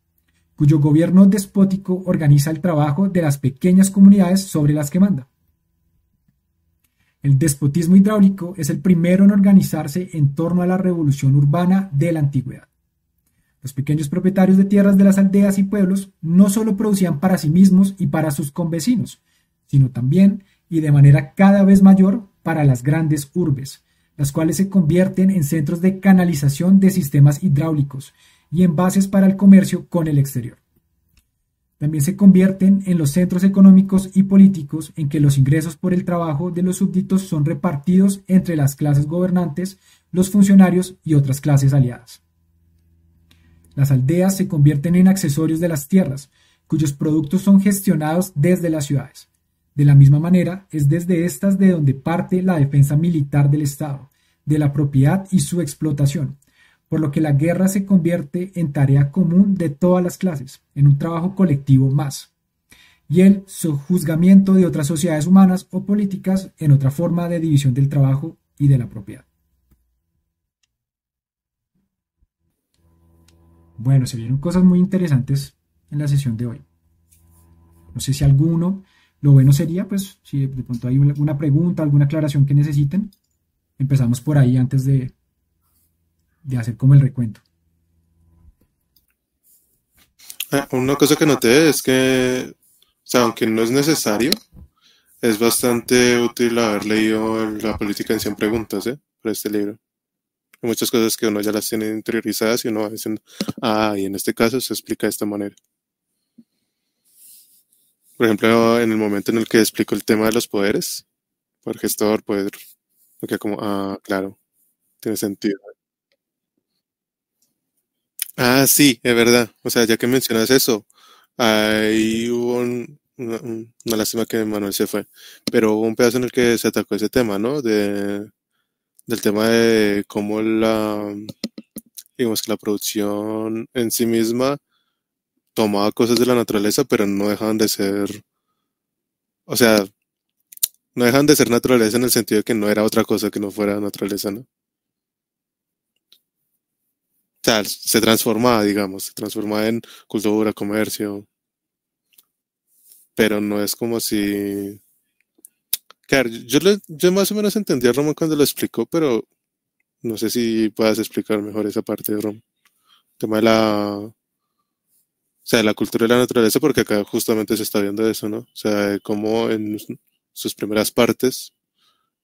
cuyo gobierno despótico organiza el trabajo de las pequeñas comunidades sobre las que manda. El despotismo hidráulico es el primero en organizarse en torno a la revolución urbana de la antigüedad. Los pequeños propietarios de tierras de las aldeas y pueblos no solo producían para sí mismos y para sus convecinos, sino también, y de manera cada vez mayor, para las grandes urbes, las cuales se convierten en centros de canalización de sistemas hidráulicos y en bases para el comercio con el exterior. También se convierten en los centros económicos y políticos en que los ingresos por el trabajo de los súbditos son repartidos entre las clases gobernantes, los funcionarios y otras clases aliadas. Las aldeas se convierten en accesorios de las tierras, cuyos productos son gestionados desde las ciudades. De la misma manera, es desde estas de donde parte la defensa militar del Estado, de la propiedad y su explotación, por lo que la guerra se convierte en tarea común de todas las clases, en un trabajo colectivo más, y el sojuzgamiento de otras sociedades humanas o políticas en otra forma de división del trabajo y de la propiedad. Bueno, se vieron cosas muy interesantes en la sesión de hoy. No sé si alguno, lo bueno sería, pues, si de pronto hay alguna pregunta, alguna aclaración que necesiten, empezamos por ahí antes de hacer como el recuento. Una cosa que noté es que sea, aunque no es necesario, es bastante útil haber leído La política en 100 preguntas, ¿eh? Por este libro. Hay muchas cosas que uno ya las tiene interiorizadas y uno va diciendo, ah, y en este caso se explica de esta manera. Por ejemplo, en el momento en el que explico el tema de los poderes, por gestor, poder, me queda como, ah, claro, tiene sentido. Ah, sí, es verdad. O sea, ya que mencionas eso, ahí hubo una lástima que Manuel se fue, pero hubo un pedazo en el que se atacó ese tema, ¿no? Del tema de cómo digamos que la producción en sí misma tomaba cosas de la naturaleza, pero no dejaban de ser, o sea, no dejan de ser naturaleza en el sentido de que no era otra cosa que no fuera naturaleza, ¿no? O sea, se transformaba, digamos, se transformaba en cultura, comercio, pero no es como si... Claro, yo más o menos entendí a Roma cuando lo explicó, pero no sé si puedas explicar mejor esa parte de Roma. El tema de o sea, de la cultura y la naturaleza, porque acá justamente se está viendo eso, ¿no? O sea, de cómo en sus primeras partes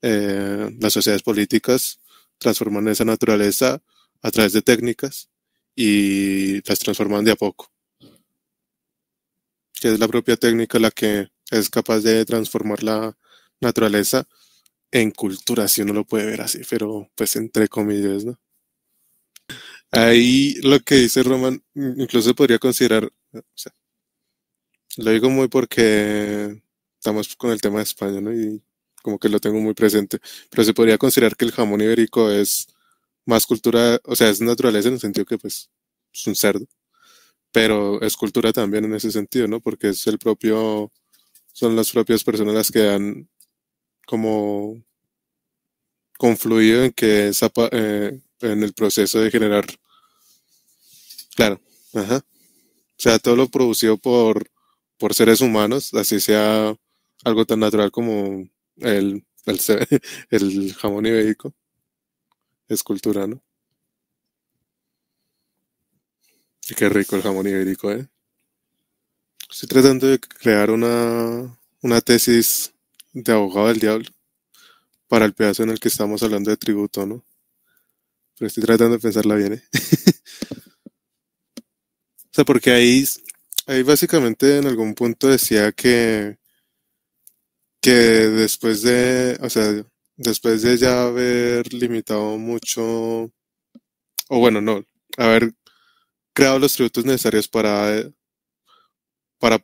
las sociedades políticas transforman esa naturaleza a través de técnicas y las transforman de a poco, que es la propia técnica la que es capaz de transformar la naturaleza en cultura, si uno lo puede ver así, pero pues entre comillas, ¿no? Ahí lo que dice Roman incluso podría considerar, o sea, lo digo muy porque estamos con el tema de España, ¿no? Y como que lo tengo muy presente, pero se podría considerar que el jamón ibérico es más cultura, o sea, es naturaleza en el sentido que pues es un cerdo, pero es cultura también en ese sentido, ¿no? Porque es el propio, son las propias personas las que han como confluido en que en el proceso de generar, claro, ajá, o sea, todo lo producido por seres humanos, así sea algo tan natural como el jamón ibérico, es cultura, ¿no? Y qué rico el jamón ibérico, ¿eh? Estoy tratando de crear una tesis de abogado del diablo para el pedazo en el que estamos hablando de tributo, ¿no? Pero estoy tratando de pensarla bien, ¿eh? O sea, porque ahí básicamente en algún punto decía que después de, o sea, después de ya haber limitado mucho, o bueno, no, haber creado los tributos necesarios para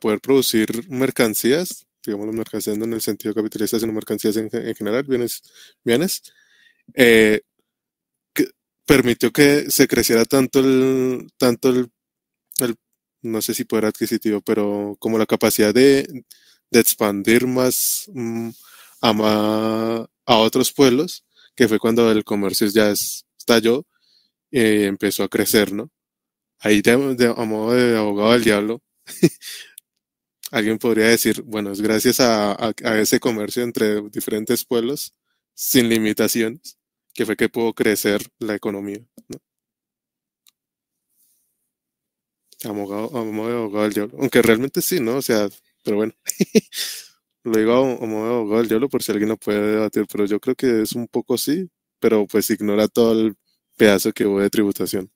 poder producir mercancías, digamos mercancías no en el sentido capitalista, sino mercancías en general, bienes, eh, que permitió que se creciera el, no sé si poder adquisitivo, pero como la capacidad de expandir más a otros pueblos, que fue cuando el comercio ya estalló y empezó a crecer, ¿no? Ahí a modo de abogado del diablo, alguien podría decir, bueno, es gracias a ese comercio entre diferentes pueblos sin limitaciones que fue que pudo crecer la economía, ¿no? A modo de abogado del diablo. Aunque realmente sí, ¿no? O sea, pero bueno, lo digo a modo de abogado del diablo por si alguien no puede debatir, pero yo creo que es un poco sí, pero pues ignora todo el pedazo que hubo de tributación.